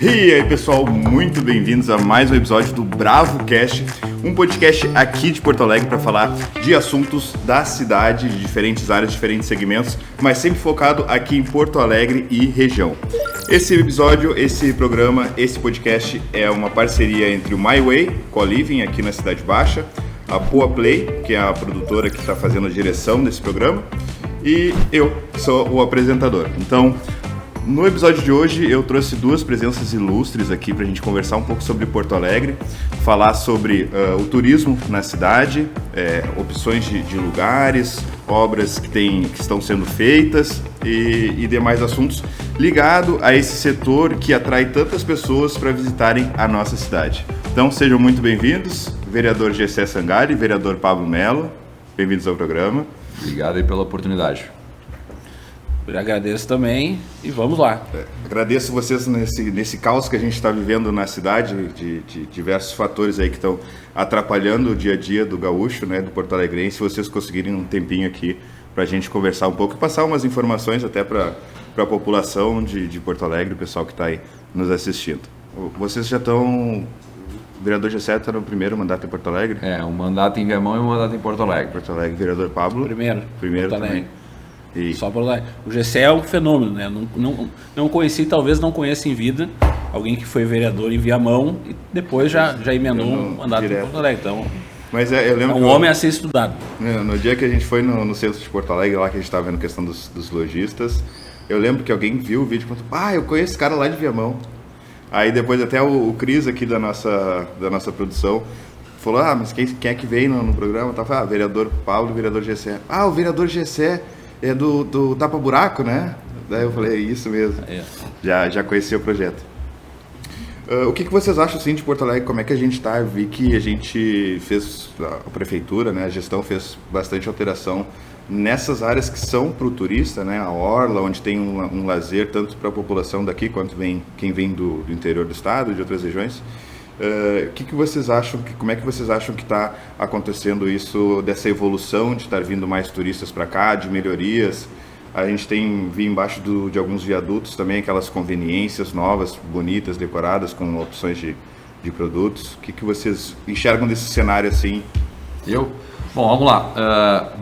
E aí pessoal, muito bem-vindos a mais um episódio do Bravo Cast, um podcast aqui de Porto Alegre para falar de assuntos da cidade, de diferentes áreas, diferentes segmentos, mas sempre focado aqui em Porto Alegre e região. Esse episódio, esse programa, esse podcast é uma parceria entre o MyWay, Co-Living aqui na Cidade Baixa, a Poa Play, que é a produtora que está fazendo a direção desse programa, e eu sou o apresentador. Então, no episódio de hoje eu trouxe duas presenças ilustres aqui para a gente conversar um pouco sobre Porto Alegre, falar sobre o turismo na cidade, opções de lugares, obras que estão sendo feitas e demais assuntos ligados a esse setor que atrai tantas pessoas para visitarem a nossa cidade. Então sejam muito bem-vindos, vereador Gessé Sangalli, vereador Pablo Melo, bem-vindos ao programa. Obrigado aí pela oportunidade. Eu agradeço também e vamos lá. Agradeço vocês nesse caos que a gente está vivendo na cidade, de diversos fatores aí que estão atrapalhando o dia a dia do gaúcho, né, do porto-alegrense. Vocês conseguirem um tempinho aqui para a gente conversar um pouco e passar umas informações até para a população de Porto Alegre, o pessoal que está aí nos assistindo. Vocês já estão... O vereador Gessé está no primeiro mandato em Porto Alegre? Um mandato em Viamão e um mandato em Porto Alegre. Porto Alegre, vereador Pablo? Primeiro também. E... Só por lá. O Gessé é um fenômeno, né? Não conheci, talvez não conheça em vida alguém que foi vereador em Viamão e depois já emendou um mandato direto em Porto Alegre. Então, mas eu lembro é um homem a ser estudado. No dia que a gente foi no centro de Porto Alegre, lá que a gente estava vendo a questão dos lojistas, eu lembro que alguém viu o vídeo e falou: eu conheço esse cara lá de Viamão. Aí depois até o Cris aqui da nossa produção falou: mas quem é que veio no programa? Eu falei: vereador Pablo e vereador Gessé. O vereador Gessé é do Tapa Buraco, né? Daí eu falei: é isso mesmo. Já conheci o projeto. O que vocês acham assim de Porto Alegre? Como é que a gente está? Vi que a gente fez, a prefeitura, né, a gestão fez bastante alteração nessas áreas que são para o turista, né? A orla, onde tem um lazer tanto para a população daqui quanto quem vem do interior do estado, de outras regiões. O que vocês acham, como é que vocês acham que está acontecendo isso, dessa evolução de estar vindo mais turistas para cá, de melhorias? A gente vi embaixo de alguns viadutos também aquelas conveniências novas, bonitas, decoradas, com opções de produtos. O que vocês enxergam desse cenário assim? Bom, vamos lá.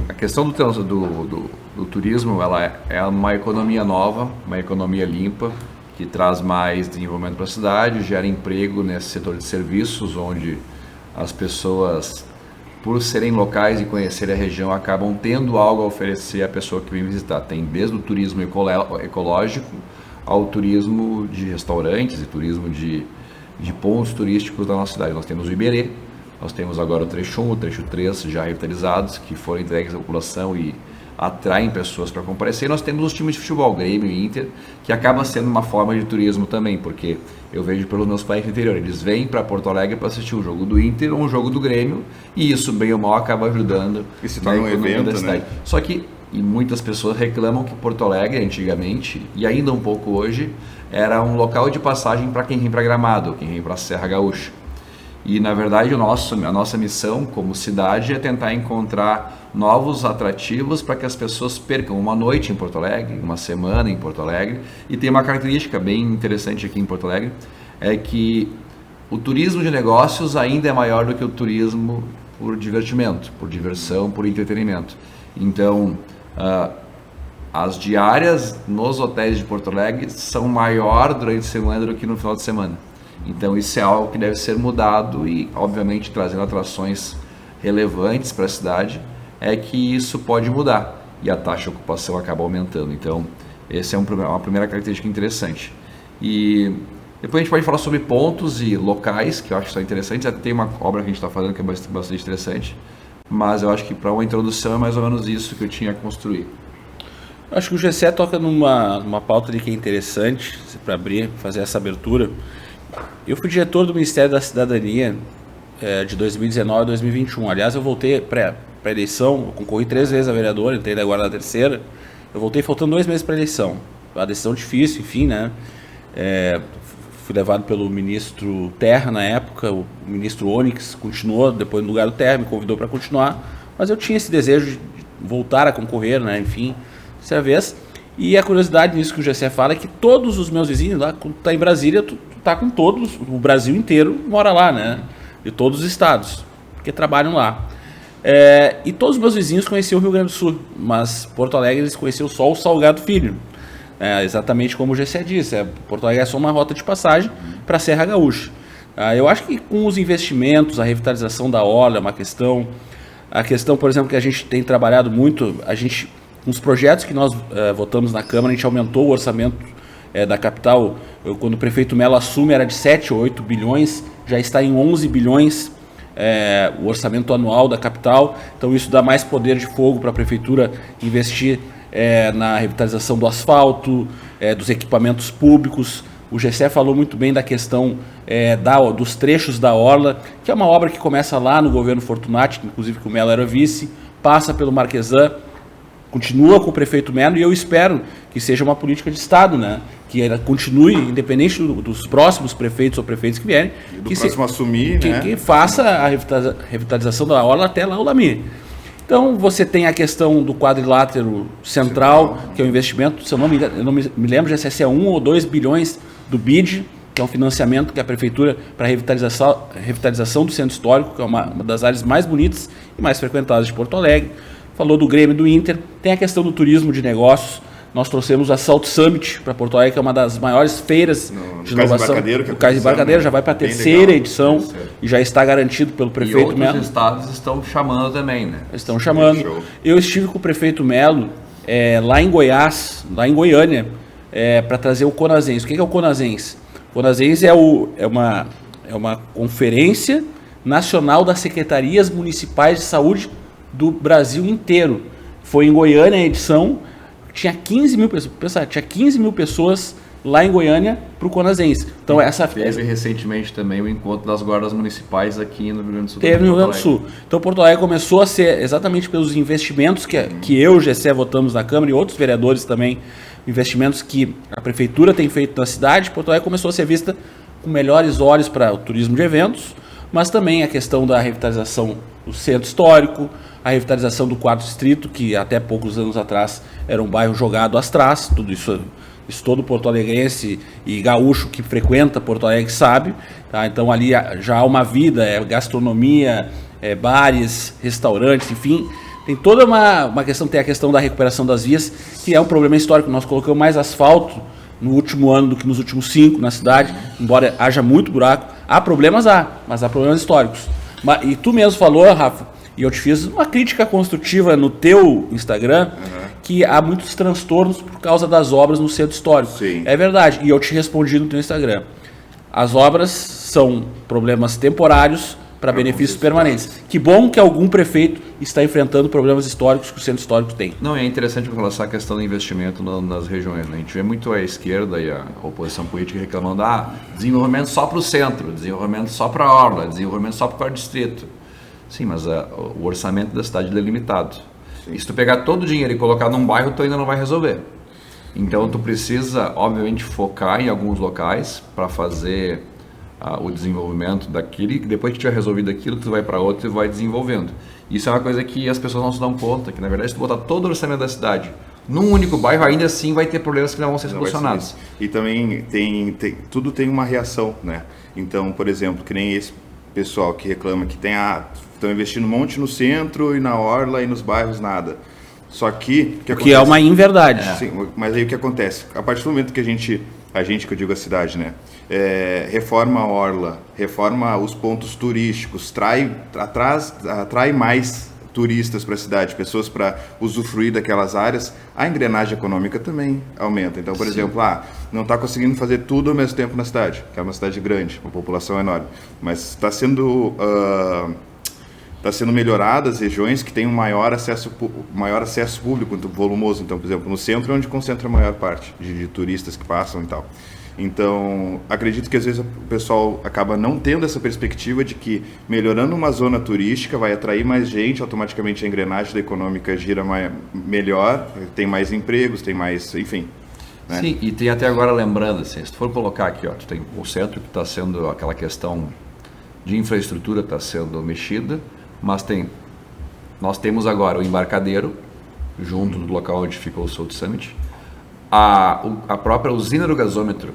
A questão do turismo, ela é uma economia nova, uma economia limpa, que traz mais desenvolvimento para a cidade, gera emprego nesse setor de serviços, onde as pessoas, por serem locais e conhecerem a região, acabam tendo algo a oferecer à pessoa que vem visitar. Tem desde o turismo ecológico ao turismo de restaurantes e turismo de pontos turísticos da nossa cidade. Nós temos o Iberê, nós temos agora o trecho 1, o trecho 3 já revitalizados, que foram entregues à população e atraem pessoas para comparecer. Nós temos os times de futebol, Grêmio e Inter, que acaba sendo uma forma de turismo também, porque eu vejo pelos meus pais no interior, eles vêm para Porto Alegre para assistir um jogo do Inter ou um jogo do Grêmio, e isso bem ou mal acaba ajudando na economia da cidade. Né? Só que, e muitas pessoas reclamam que Porto Alegre, antigamente, e ainda um pouco hoje, era um local de passagem para quem vem para Gramado, quem vem para a Serra Gaúcha. E, na verdade, a nossa missão como cidade é tentar encontrar novos atrativos para que as pessoas percam uma noite em Porto Alegre, uma semana em Porto Alegre. E tem uma característica bem interessante aqui em Porto Alegre, é que o turismo de negócios ainda é maior do que o turismo por divertimento, por diversão, por entretenimento. Então, as diárias nos hotéis de Porto Alegre são maior durante a semana do que no final de semana. Então isso é algo que deve ser mudado e, obviamente, trazendo atrações relevantes para a cidade, é que isso pode mudar e a taxa de ocupação acaba aumentando. Então, essa é uma primeira característica interessante. E depois a gente pode falar sobre pontos e locais, que eu acho que são interessantes. Até tem uma obra que a gente está fazendo que é bastante interessante, mas eu acho que para uma introdução é mais ou menos isso que eu tinha que construir. Eu acho que o Gessé toca numa pauta ali que é interessante para fazer essa abertura. Eu fui diretor do Ministério da Cidadania de 2019 a 2021. Aliás, eu voltei para a eleição, eu concorri 3 vezes a vereador, entrei agora na terceira. Eu voltei faltando 2 meses para a eleição. Uma decisão difícil, enfim, né? Fui levado pelo ministro Terra na época, o ministro Onyx continuou depois no lugar do Terra, me convidou para continuar. Mas eu tinha esse desejo de voltar a concorrer, né? Enfim, dessa vez. E a curiosidade nisso que o Gessé fala é que todos os meus vizinhos, lá, quando tu tá em Brasília, tu tá com todos, o Brasil inteiro mora lá, né? De todos os estados, porque trabalham lá. E todos os meus vizinhos conheciam o Rio Grande do Sul, mas Porto Alegre eles conheciam só o Salgado Filho. Exatamente como o Gessé disse, Porto Alegre é só uma rota de passagem para a Serra Gaúcha. Eu acho que com os investimentos, a revitalização da orla é uma questão. A questão, por exemplo, que a gente tem trabalhado muito, com os projetos que nós votamos na Câmara, a gente aumentou o orçamento da capital. Quando o prefeito Mello assume era de 7 ou 8 bilhões, já está em 11 bilhões o orçamento anual da capital. Então isso dá mais poder de fogo para a prefeitura investir na revitalização do asfalto, dos equipamentos públicos. O Gessé falou muito bem da questão dos trechos da orla, que é uma obra que começa lá no governo Fortunati, inclusive que o Mello era vice, passa pelo Marquesan, continua com o prefeito Mello, e eu espero que seja uma política de Estado, né? Que ela continue, independente dos próximos prefeitos ou prefeitos que vierem, assumir, que faça a revitalização da orla até lá o Lami. Então você tem a questão do quadrilátero central, que é um investimento, se eu não me lembro, já se é 1 ou 2 bilhões do BID, que é um financiamento que a prefeitura para a revitalização do centro histórico, que é uma das áreas mais bonitas e mais frequentadas de Porto Alegre. Falou do Grêmio, do Inter. Tem a questão do turismo de negócios. Nós trouxemos a Salt Summit para Porto Alegre, que é uma das maiores feiras de inovação. O Cais de Embarcadeiro já vai para a terceira edição e já está garantido pelo prefeito Mello. E outros estados estão chamando também, né? Estão chamando. Eu estive com o prefeito Mello lá em Goiás, lá em Goiânia, para trazer o Conazens. O que é o Conazens? O Conazens é uma conferência nacional das secretarias municipais de saúde do Brasil inteiro. Foi em Goiânia a edição. Tinha 15 mil pessoas. Tinha 15 mil pessoas lá em Goiânia para o Conazens. Então teve recentemente também o encontro das guardas municipais aqui no Rio Grande do Sul. Teve no Rio Grande do Sul. Então Porto Alegre começou a ser, exatamente pelos investimentos que eu e o Gessé votamos na Câmara e outros vereadores também, investimentos que a prefeitura tem feito na cidade, Porto Alegre começou a ser vista com melhores olhos para o turismo de eventos, mas também a questão da revitalização do centro histórico, a revitalização do Quarto Distrito, que até poucos anos atrás era um bairro jogado às traças. Tudo isso todo porto-alegrense e gaúcho que frequenta Porto Alegre sabe. Tá? Então ali já há uma vida, gastronomia, bares, restaurantes, enfim. Tem toda uma questão, tem a questão da recuperação das vias, que é um problema histórico. Nós colocamos mais asfalto no último ano do que nos últimos 5 na cidade, embora haja muito buraco. Mas há problemas históricos. E tu mesmo falou, Rafa, e eu te fiz uma crítica construtiva no teu Instagram, que há muitos transtornos por causa das obras no centro histórico. Sim. É verdade, e eu te respondi no teu Instagram. As obras são problemas temporários para benefícios permanentes. Que bom que algum prefeito está enfrentando problemas históricos que o centro histórico tem. Não, é interessante relação à questão do investimento nas regiões. Né? A gente vê muito a esquerda e a oposição política reclamando desenvolvimento só para o centro, desenvolvimento só para a orla, desenvolvimento só para o quarto distrito. Sim, mas o orçamento da cidade é limitado. Sim. E se tu pegar todo o dinheiro e colocar num bairro, tu ainda não vai resolver. Então tu precisa, obviamente, focar em alguns locais para fazer o desenvolvimento daquilo, e depois que tiver resolvido aquilo, tu vai para outro e vai desenvolvendo. Isso é uma coisa que as pessoas não se dão conta, que na verdade se tu botar todo o orçamento da cidade num único bairro, ainda assim vai ter problemas que não vão ser solucionados. E também tudo tem uma reação, né? Então, por exemplo, que nem esse pessoal que reclama que estão investindo um monte no centro e na orla e nos bairros nada. Só que que é uma inverdade. Sim, mas aí o que acontece? A partir do momento que a gente que eu digo a cidade, né? Reforma a orla, reforma os pontos turísticos, atrai mais turistas para a cidade, pessoas para usufruir daquelas áreas, a engrenagem econômica também aumenta. Então, por exemplo, não está conseguindo fazer tudo ao mesmo tempo na cidade, que é uma cidade grande, uma população enorme, mas está sendo melhoradas regiões que têm um maior acesso público, volumoso. Então, por exemplo, no centro é onde concentra a maior parte de turistas que passam e tal. Então, acredito que às vezes o pessoal acaba não tendo essa perspectiva de que melhorando uma zona turística vai atrair mais gente, automaticamente a engrenagem da econômica gira melhor, tem mais empregos, tem mais, enfim. Né? Sim, e tem até agora lembrando, assim, se tu for colocar aqui, tu tem o centro que está sendo aquela questão de infraestrutura está sendo mexida, mas nós temos agora o Embarcadeiro, junto do local onde fica o Salt Summit. A própria usina do gasômetro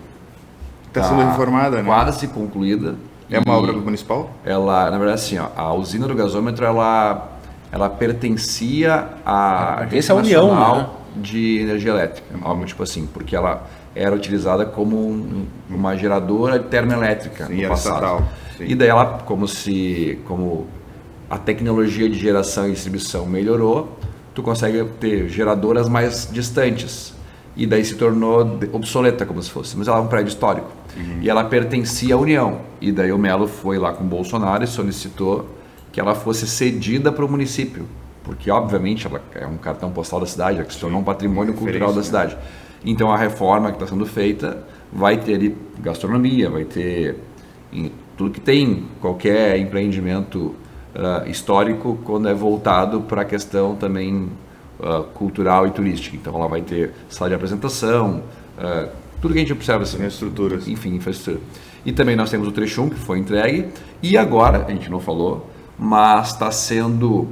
Está sendo reformada, né? quase concluída. É uma obra municipal? Ela, na verdade, assim, ó, a usina do gasômetro, ela pertencia à Agência União, Nacional de Energia Elétrica, algo tipo assim, porque ela era utilizada como uma geradora termoelétrica Sim, no era passado. estatal. Sim. E daí ela, como a tecnologia de geração e distribuição melhorou, tu consegue ter geradoras mais distantes. E daí se tornou obsoleta, como se fosse. Mas ela é um prédio histórico. E ela pertencia à União. E daí o Melo foi lá com o Bolsonaro e solicitou que ela fosse cedida para o município. Porque, obviamente, ela é um cartão postal da cidade, ela se tornou um patrimônio cultural da cidade. Então, a reforma que está sendo feita vai ter ali gastronomia, vai ter tudo que tem, qualquer empreendimento histórico, quando é voltado para a questão também cultural e turística. Então, ela vai ter sala de apresentação, tudo que a gente observa assim, infraestruturas. Enfim, infraestrutura. E também nós temos o trecho 1 que foi entregue e agora, a gente não falou, mas está sendo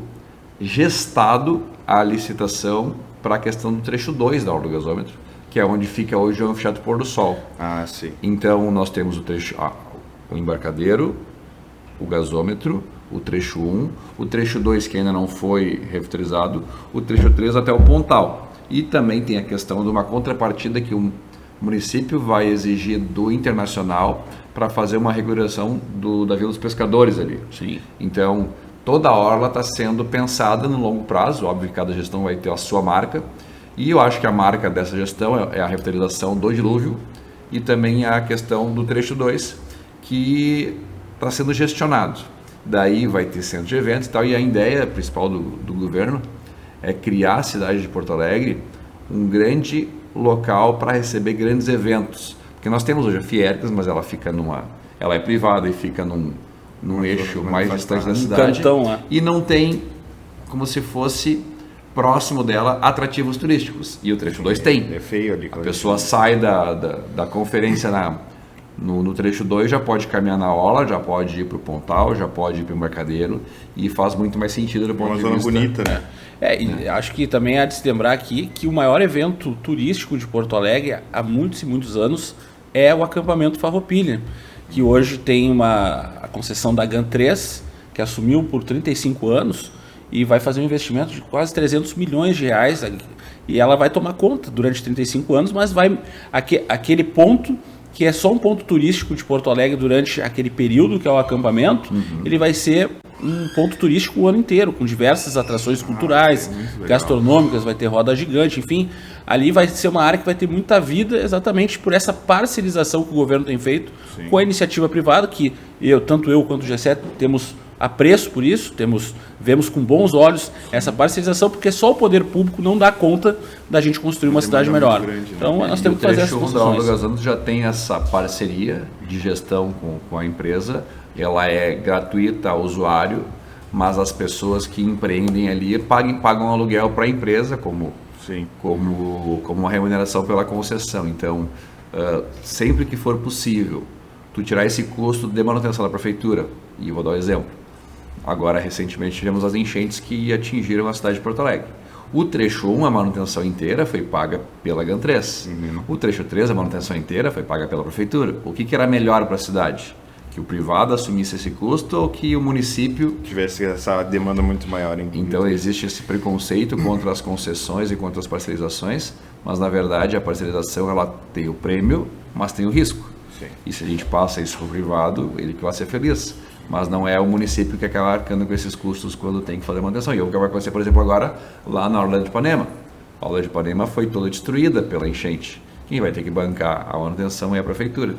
gestado a licitação para a questão do trecho 2 da obra do gasômetro, que é onde fica hoje o Anfiteatro Pôr do Sol. Ah, sim. Então nós temos o trecho o embarcadeiro, o gasômetro, o trecho 1, o trecho 2 que ainda não foi revitalizado, o trecho 3 até o Pontal. E também tem a questão de uma contrapartida que o município vai exigir do Internacional para fazer uma regulação da Vila dos Pescadores ali. Sim. Então, toda a orla está sendo pensada no longo prazo, óbvio que cada gestão vai ter a sua marca, e eu acho que a marca dessa gestão é a revitalização do dilúvio e também a questão do trecho 2, que está sendo gestionado. Daí vai ter centro de eventos e tal, e a ideia principal do governo é criar a cidade de Porto Alegre um grande local para receber grandes eventos. Porque nós temos hoje a Fiergs, mas ela é privada e fica num eixo mais distante da cidade. Cantão lá. E não tem, como se fosse próximo dela, atrativos turísticos. E o trecho 2 tem. É feio ali. A pessoa sai da conferência no trecho 2, já pode caminhar na orla, já pode ir para o Pontal, já pode ir para o Embarcadeiro, e faz muito mais sentido do ponto de uma vista. zona bonita, né? E acho que também há de se lembrar aqui que o maior evento turístico de Porto Alegre há muitos e muitos anos é o acampamento Farroupilha, que hoje tem a concessão da GAN3, que assumiu por 35 anos e vai fazer um investimento de quase 300 milhões de reais, e ela vai tomar conta durante 35 anos, mas vai aquele ponto que é só um ponto turístico de Porto Alegre durante aquele período que é o acampamento, ele vai ser um ponto turístico o ano inteiro, com diversas atrações culturais, gastronômicas, vai ter roda gigante, enfim, ali vai ser uma área que vai ter muita vida exatamente por essa parcerização que o governo tem feito com a iniciativa privada, que tanto eu quanto o G7 temos apreço por isso, vemos com bons olhos essa parcerização, porque só o poder público não dá conta da gente construir uma cidade melhor. Grande, né? Então nós temos que fazer essas construções. O trecho 1 da obra do gasômetro já tem essa parceria de gestão com a empresa, ela é gratuita ao usuário, mas as pessoas que empreendem ali pagam aluguel para a empresa como uma remuneração pela concessão. Então, sempre que for possível, tu tirar esse custo de manutenção da prefeitura, e eu vou dar um exemplo. Agora, recentemente, tivemos as enchentes que atingiram a cidade de Porto Alegre. O trecho 1, a manutenção inteira foi paga pela GAN3. O trecho 3, a manutenção inteira foi paga pela prefeitura. O que era melhor para a cidade? Que o privado assumisse esse custo ou que o município tivesse essa demanda muito maior? Então existe esse preconceito contra as concessões e contra as parcerizações, mas na verdade a parcerização ela tem o prêmio, mas tem o risco. Sim. E se a gente passa isso para o privado, ele que vai ser feliz. Mas não é o município que acaba arcando com esses custos quando tem que fazer manutenção. E o que vai acontecer, por exemplo, agora lá na Orla de Ipanema. A Orla de Ipanema foi toda destruída pela enchente. Quem vai ter que bancar a manutenção é a prefeitura.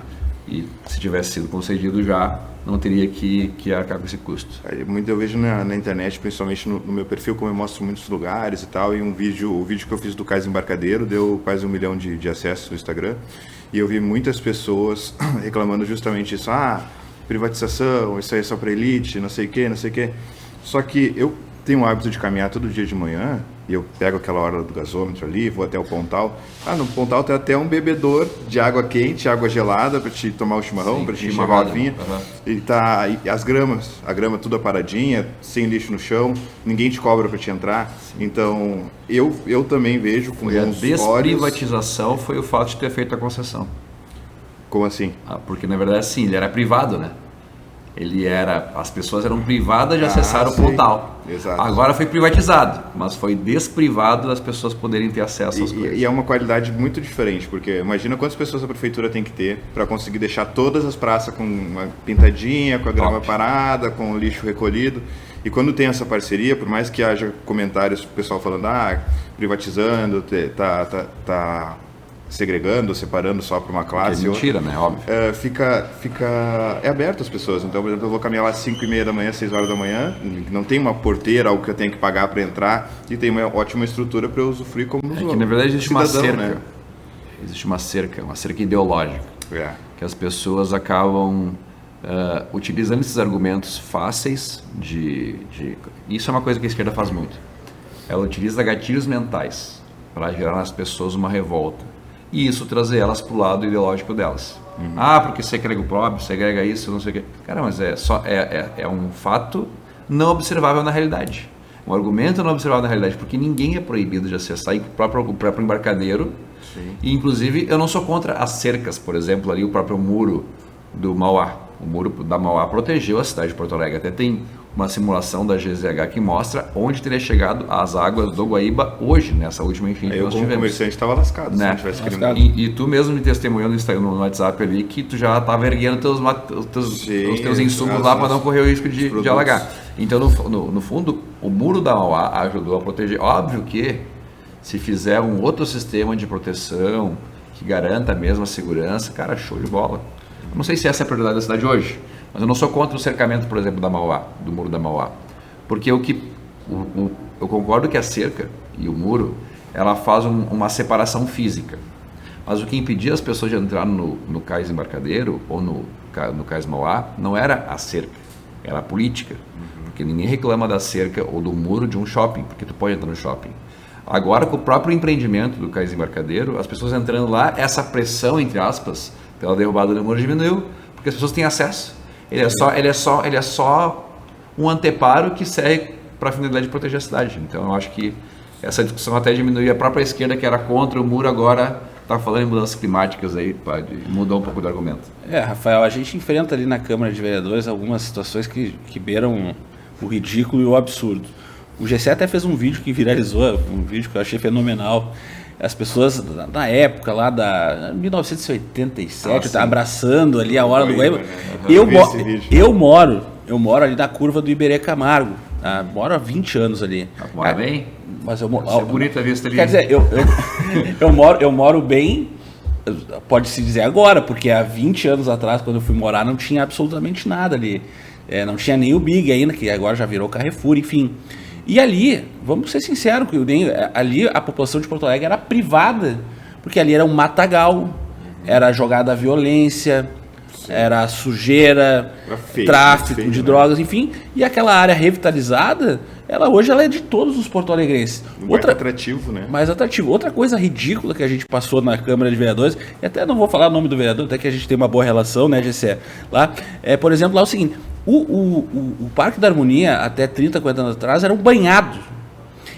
E se tivesse sido concedido já, não teria que arcar com esse custo. Eu vejo na internet, principalmente no meu perfil, como eu mostro muitos lugares e tal, e o vídeo que eu fiz do Cais Embarcadeiro deu quase 1 milhão de acessos no Instagram, e eu vi muitas pessoas reclamando justamente isso, privatização, isso aí é só para elite, não sei o quê. Só que eu tem o hábito de caminhar todo dia de manhã, e eu pego aquela hora do gasômetro ali, vou até o Pontal. No Pontal tem até um bebedor de água quente, água gelada para te tomar o chimarrão, para te encher a garrafinha. E a grama tudo aparadinha, sem lixo no chão, ninguém te cobra para te entrar. Sim. Então, eu também vejo com bons olhos... A desprivatização foi o fato de ter feito a concessão. Como assim? Porque, na verdade, sim, ele era privado, né? As pessoas eram privadas de acessar o Pontal. Exato. Agora foi privatizado, mas foi desprivado das pessoas poderem ter acesso às coisas. E é uma qualidade muito diferente, porque imagina quantas pessoas a prefeitura tem que ter para conseguir deixar todas as praças com uma pintadinha, com a grama parada, com o lixo recolhido. E quando tem essa parceria, por mais que haja comentários, o pessoal falando, privatizando, tá segregando, separando só para uma classe. É mentira, né? Óbvio. É aberto às pessoas. Então, por exemplo, eu vou caminhar lá às 5h30 da manhã, 6 horas da manhã, não tem uma porteira, algo que eu tenho que pagar para entrar, e tem uma ótima estrutura para eu usufruir como usuário. Que na verdade existe cidadão, uma cerca. Né? Existe uma cerca ideológica. Que as pessoas acabam utilizando esses argumentos fáceis Isso é uma coisa que a esquerda faz muito. Ela utiliza gatilhos mentais para gerar nas pessoas uma revolta. E isso trazer elas para o lado ideológico delas. Porque segrega o pobre, segrega isso, não sei o quê. Cara, mas é um fato não observável na realidade. Um argumento não observável na realidade, porque ninguém é proibido de acessar o próprio embarcadeiro. Sim. E, inclusive, eu não sou contra as cercas, por exemplo, ali o próprio muro do Mauá. O muro da Mauá protegeu a cidade de Porto Alegre. Até tem uma simulação da GZH que mostra onde teria chegado as águas do Guaíba hoje, nessa última enchente que nós tivemos. O comerciante estava lascado, né? Se não tivesse lascado. E tu mesmo me testemunhou no WhatsApp ali que tu já estava erguendo os teus insumos lá para não correr o risco de alagar. Então, no fundo, o muro da Mauá ajudou a proteger. Óbvio que se fizer um outro sistema de proteção que garanta a mesma segurança, cara, show de bola. Eu não sei se essa é a prioridade da cidade hoje, mas eu não sou contra o cercamento, por exemplo, da Mauá, do muro da Mauá. Porque eu concordo que a cerca e o muro, ela faz uma separação física. Mas o que impedia as pessoas de entrar no cais embarcadeiro ou no cais Mauá não era a cerca, era a política. Porque ninguém reclama da cerca ou do muro de um shopping, porque tu pode entrar no shopping. Agora, com o próprio empreendimento do cais embarcadeiro, as pessoas entrando lá, essa pressão, entre aspas, pela derrubada do muro diminuiu, porque as pessoas têm acesso. Ele é só um anteparo que serve para a finalidade de proteger a cidade. Então, eu acho que essa discussão até diminuiu. A própria esquerda, que era contra o muro, agora está falando em mudanças climáticas, aí mudou um pouco do argumento. Rafael, a gente enfrenta ali na Câmara de Vereadores algumas situações que beiram o ridículo e o absurdo. O GC até fez um vídeo que viralizou, um vídeo que eu achei fenomenal. As pessoas, na época lá da 1987, abraçando ali a hora do Guaíba. Eu moro ali na curva do Iberê Camargo. Moro há 20 anos ali. Mora bem? Mas eu moro. É bonita a vista ali. Quer dizer, eu moro bem, pode-se dizer agora, porque há 20 anos atrás, quando eu fui morar, não tinha absolutamente nada ali. Não tinha nem o Big ainda, que agora já virou Carrefour, enfim. E ali, vamos ser sinceros, ali a população de Porto Alegre era privada, porque ali era um matagal, era jogada a violência, era sujeira, tráfico de drogas, enfim. E aquela área revitalizada, hoje ela é de todos os porto-alegrenses. Mais atrativo, né? Mais atrativo. Outra coisa ridícula que a gente passou na Câmara de Vereadores, e até não vou falar o nome do vereador, até que a gente tem uma boa relação, né, GC? Lá, por exemplo, lá é o seguinte... O Parque da Harmonia, até 30, 40 anos atrás, era um banhado.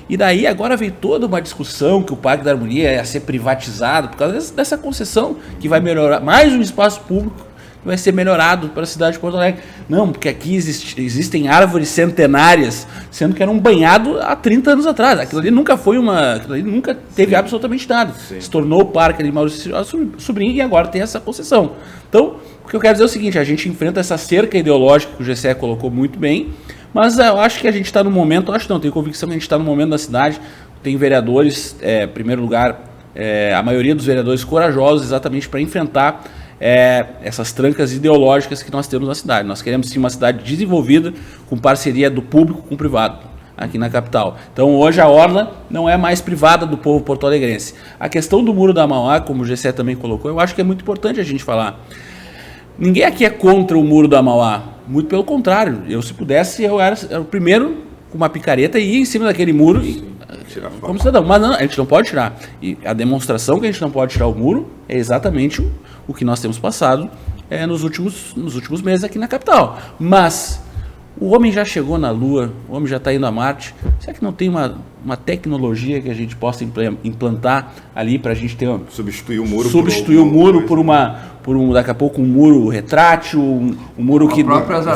E daí agora veio toda uma discussão que o Parque da Harmonia ia ser privatizado por causa dessa concessão que vai melhorar, mais um espaço público que vai ser melhorado para a cidade de Porto Alegre. Não, porque aqui existem árvores centenárias, sendo que era um banhado há 30 anos atrás. Aquilo ali nunca teve absolutamente nada. Sim. Se tornou o Parque ali Maurício Sobrinho e agora tem essa concessão. Então, o que eu quero dizer é o seguinte, a gente enfrenta essa cerca ideológica que o GCE colocou muito bem, mas eu acho que a gente está no momento, tenho convicção que a gente está no momento da cidade, tem vereadores, em primeiro lugar, a maioria dos vereadores corajosos exatamente para enfrentar essas trancas ideológicas que nós temos na cidade. Nós queremos sim uma cidade desenvolvida com parceria do público com o privado, aqui na capital. Então hoje a orla não é mais privada do povo porto-alegrense. A questão do Muro da Mauá, como o GCE também colocou, eu acho que é muito importante a gente falar. Ninguém aqui é contra o Muro da Mauá, muito pelo contrário. Se pudesse, eu era o primeiro com uma picareta e ir em cima daquele muro como cidadão. Mas não, a gente não pode tirar. E a demonstração que a gente não pode tirar o muro é exatamente o que nós temos passado nos últimos meses aqui na capital. Mas o homem já chegou na Lua, o homem já está indo a Marte. Será que não tem uma tecnologia que a gente possa implantar ali para a gente ter substituir o muro por daqui a pouco um muro retrátil, um muro que... As próprias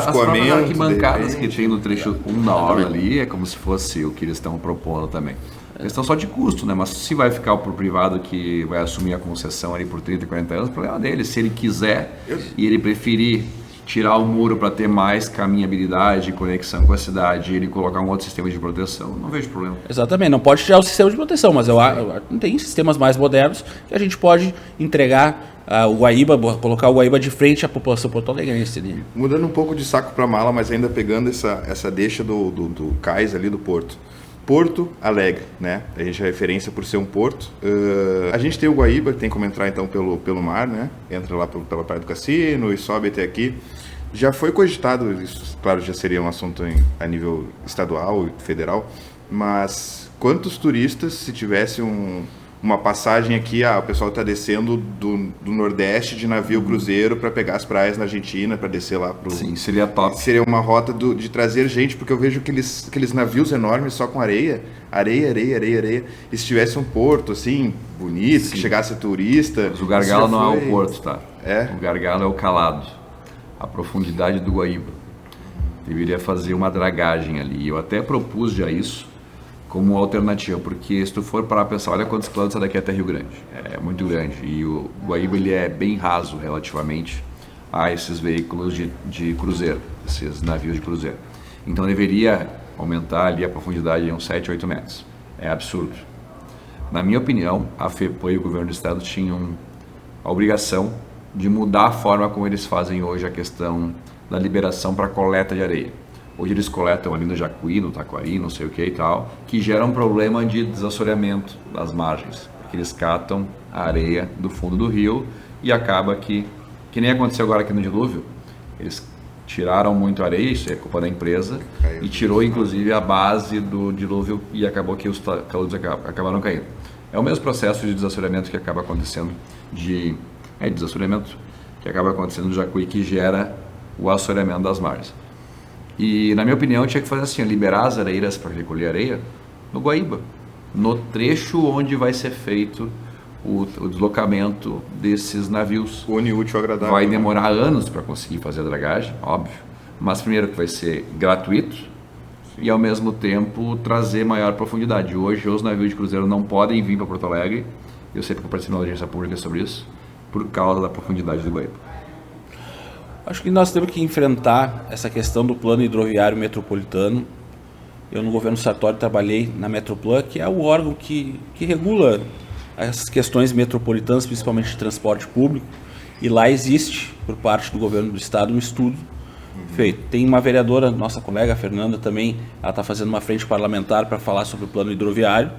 arquibancadas que tem no trecho 1 da hora ali é como se fosse o que eles estão propondo também. Questão só de custo, né? Mas se vai ficar por privado que vai assumir a concessão ali por 30, 40 anos, o problema dele. Se ele quiser e ele preferir tirar o muro para ter mais caminhabilidade e conexão com a cidade e ele colocar um outro sistema de proteção, não vejo problema. Exatamente, não pode tirar o sistema de proteção, mas tem sistemas mais modernos que a gente pode entregar o Guaíba, colocar o Guaíba de frente à população porto-alegrense. Mudando um pouco de saco para mala, mas ainda pegando essa deixa do cais ali do porto. Porto Alegre, né? A gente é referência por ser um porto. A gente tem o Guaíba, tem como entrar então pelo mar, né? Entra lá pela Praia do Cassino e sobe até aqui. Já foi cogitado, isso claro já seria um assunto a nível estadual e federal, mas quantos turistas, se tivesse uma passagem aqui, o pessoal está descendo do Nordeste de navio cruzeiro para pegar as praias na Argentina, para descer lá pro... Sim, seria top. Seria uma rota de trazer gente, porque eu vejo aqueles navios enormes só com areia. E se tivesse um porto, assim, bonito, Sim. que chegasse turista... Mas o gargalo não é o porto, tá? É? O gargalo é o calado, a profundidade do Guaíba. Deveria fazer uma dragagem ali. Eu até propus já isso como alternativa, porque se tu for parar para pensar, olha quantos quilômetros daqui até Rio Grande, é muito grande, e o Guaíba ele é bem raso relativamente a esses veículos de cruzeiro, esses navios de cruzeiro, então deveria aumentar ali a profundidade em uns 7, 8 metros, é absurdo. Na minha opinião, a FEPAM e o governo do estado tinham a obrigação de mudar a forma como eles fazem hoje a questão da liberação para coleta de areia. Hoje eles coletam ali no Jacuí, no Taquari, não sei o que e tal, que gera um problema de desassoreamento das margens, porque eles catam a areia do fundo do rio e acaba que nem aconteceu agora aqui no dilúvio, eles tiraram muito areia, isso é culpa da empresa, e tirou inclusive a base do dilúvio e acabou que os taludes acabaram caindo. É o mesmo processo de desassoreamento que acaba acontecendo, desassoreamento que acaba acontecendo no Jacuí, que gera o assoreamento das margens. E, na minha opinião, tinha que fazer assim, liberar as areiras para recolher areia no Guaíba, no trecho onde vai ser feito o deslocamento desses navios. Une útil ao agradável. Vai demorar anos para conseguir fazer a dragagem, óbvio, mas primeiro que vai ser gratuito e, ao mesmo tempo, trazer maior profundidade. Hoje, os navios de cruzeiro não podem vir para Porto Alegre, eu sei porque eu participei da audiência pública sobre isso, por causa da profundidade do Guaíba. Acho que nós temos que enfrentar essa questão do plano hidroviário metropolitano. Eu no governo Sartori trabalhei na Metroplan, que é o órgão que regula essas questões metropolitanas, principalmente de transporte público. E lá existe, por parte do governo do estado, um estudo feito. Tem uma vereadora, nossa colega Fernanda também, ela está fazendo uma frente parlamentar para falar sobre o plano hidroviário.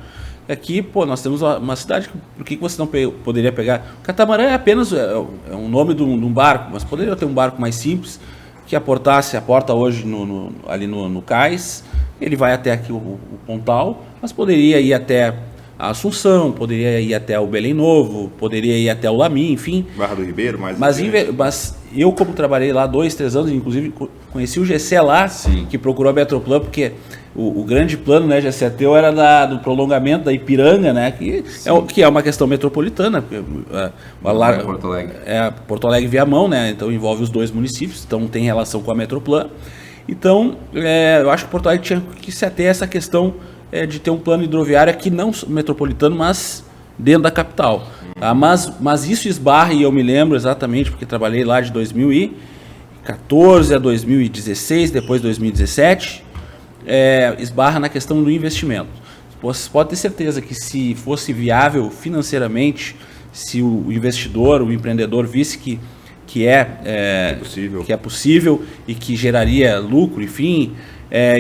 Aqui, nós temos uma cidade, por que você não poderia pegar? O catamarã é apenas um nome de um barco, mas poderia ter um barco mais simples, que aporta hoje ali no cais, ele vai até aqui o Pontal, mas poderia ir até a Assunção, poderia ir até o Belém Novo, poderia ir até o Lami, enfim. Barra do Ribeiro, mas eu, como trabalhei lá 2, 3 anos, inclusive conheci o Gessé lá, Sim. que procurou a Metroplan, porque o grande plano, né, Gessé, teu era do prolongamento da Ipiranga, né, que é uma questão metropolitana. Porto Alegre. Porto Alegre e Viamão, né, então envolve os dois municípios, então tem relação com a Metroplan. Então, eu acho que Porto Alegre tinha que se ater a essa questão de ter um plano hidroviário aqui não metropolitano, mas dentro da capital. Tá? Mas isso esbarra, e eu me lembro exatamente, porque trabalhei lá de 2014 a 2016, depois 2017, esbarra na questão do investimento. Você pode ter certeza que se fosse viável financeiramente, se o investidor, o empreendedor visse que é possível e que geraria lucro, enfim,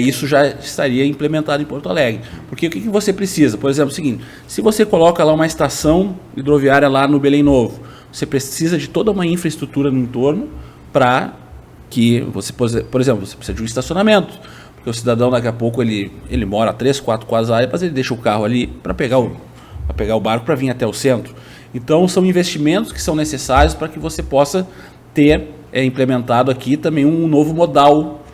isso já estaria implementado em Porto Alegre. Porque o que você precisa? Por exemplo, é o seguinte, se você coloca lá uma estação hidroviária lá no Belém Novo, você precisa de toda uma infraestrutura no entorno para que você, por exemplo, você precisa de um estacionamento, porque o cidadão daqui a pouco ele mora a 3, 4 quadras da área, mas ele deixa o carro ali para pegar o barco para vir até o centro. Então são investimentos que são necessários para que você possa ter implementado aqui também um novo modal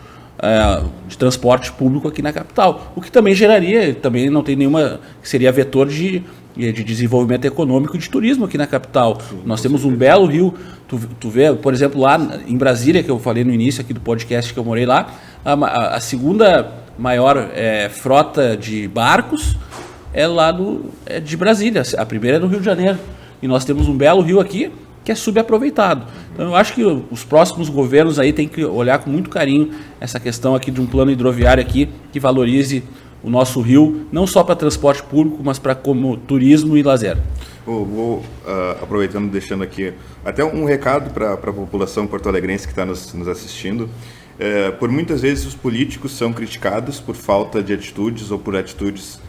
de transporte público aqui na capital, o que também geraria, também não tem nenhuma, que seria vetor de desenvolvimento econômico e de turismo aqui na capital. Sim, nós temos um belo rio, tu vê, por exemplo, lá em Brasília, que eu falei no início aqui do podcast que eu morei lá, a segunda maior frota de barcos é lá de Brasília, a primeira é no Rio de Janeiro, e nós temos um belo rio aqui que é subaproveitado. Então eu acho que os próximos governos aí têm que olhar com muito carinho essa questão aqui de um plano hidroviário aqui que valorize o nosso rio, não só para transporte público, mas para como turismo e lazer. Vou aproveitando, deixando aqui até um recado para a população porto-alegrense que está nos assistindo. Por muitas vezes os políticos são criticados por falta de atitudes ou por atitudes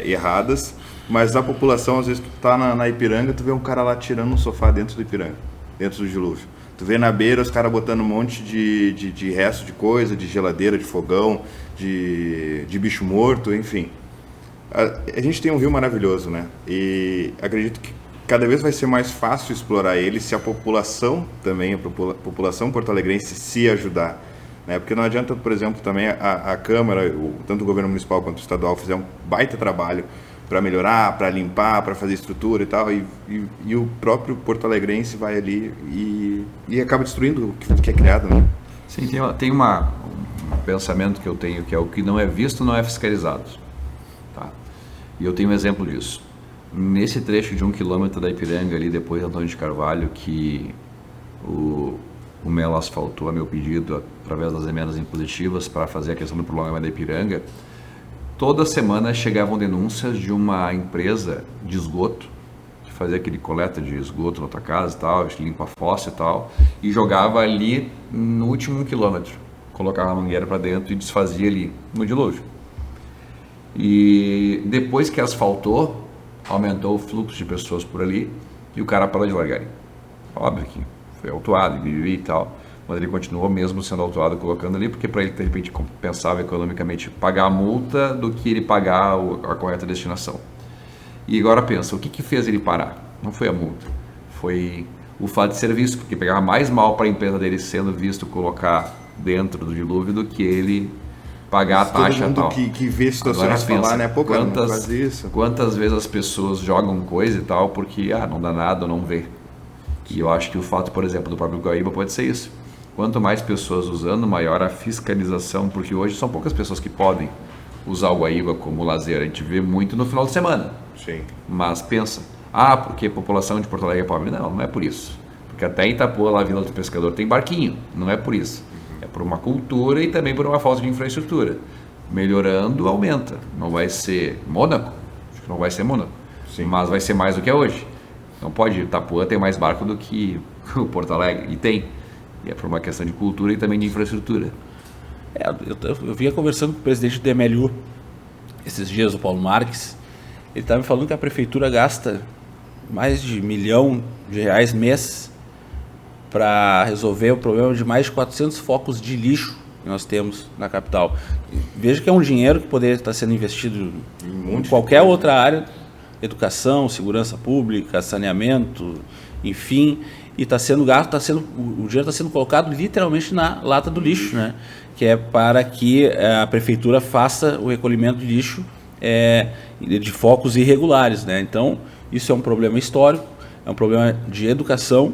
erradas, mas a população, às vezes, tu tá na Ipiranga, tu vê um cara lá tirando um sofá dentro do Ipiranga, dentro do dilúvio. Tu vê na beira os caras botando um monte de resto de coisa, de geladeira, de fogão, de bicho morto, enfim. A gente tem um rio maravilhoso, né? E acredito que cada vez vai ser mais fácil explorar ele se a população também, a população porto-alegrense se ajudar. Né? Porque não adianta, por exemplo, também a Câmara, tanto o governo municipal quanto o estadual, fizer um baita trabalho para melhorar, para limpar, para fazer estrutura e tal, e o próprio porto-alegrense vai ali e acaba destruindo o que é criado, né? Sim, tem um pensamento que eu tenho, que é o que não é visto não é fiscalizado. Tá? E eu tenho um exemplo disso. Nesse trecho de 1 quilômetro da Ipiranga, ali depois de Antônio de Carvalho, que o Melo asfaltou a meu pedido através das emendas impositivas para fazer a questão do prolongamento da Ipiranga, toda semana chegavam denúncias de uma empresa de esgoto, que fazia aquele coleta de esgoto na tua casa e tal, limpa a fossa e tal, e jogava ali no último 1 quilômetro. Colocava a mangueira para dentro e desfazia ali no dilúvio. E depois que asfaltou, aumentou o fluxo de pessoas por ali e o cara parou de largar. Óbvio que foi autuado e tal, mas ele continuou mesmo sendo autuado colocando ali, porque para ele, de repente, compensava economicamente pagar a multa do que ele pagar a correta destinação. E agora pensa, o que fez ele parar? Não foi a multa, foi o fato de ser visto, porque pegava mais mal para a empresa dele sendo visto colocar dentro do dilúvio do que ele pagar a taxa e tal. Que vê situações falar, né? Pô, cara, não faz isso. Quantas vezes as pessoas jogam coisa e tal porque não dá nada, não vê. E eu acho que o fato, por exemplo, do próprio Guaíba pode ser isso. Quanto mais pessoas usando, maior a fiscalização, porque hoje são poucas pessoas que podem usar o Guaíba como lazer. A gente vê muito no final de semana. Sim. Mas pensa, porque a população de Porto Alegre é pobre. Não é por isso. Porque até em Itapuã, lá Vila do Pescador, tem barquinho. Não é por isso. É por uma cultura e também por uma falta de infraestrutura. Melhorando, aumenta. Não vai ser Mônaco, acho que não vai ser Mônaco, sim, mas vai ser mais do que é hoje. Não pode, Itapuã tem mais barco do que o Porto Alegre, e tem. E é por uma questão de cultura e também de infraestrutura. Eu vinha conversando com o presidente do DMLU esses dias, o Paulo Marques. Ele estava me falando que a prefeitura gasta mais de R$1 milhão mês para resolver o problema de mais de 400 focos de lixo que nós temos na capital. Veja que é um dinheiro que poderia estar sendo investido em qualquer outra área, educação, segurança pública, saneamento, enfim, e está sendo gasto, o dinheiro está sendo colocado literalmente na lata do lixo, né? Que é para que a prefeitura faça o recolhimento de lixo de focos irregulares, né? Então, isso é um problema histórico, é um problema de educação,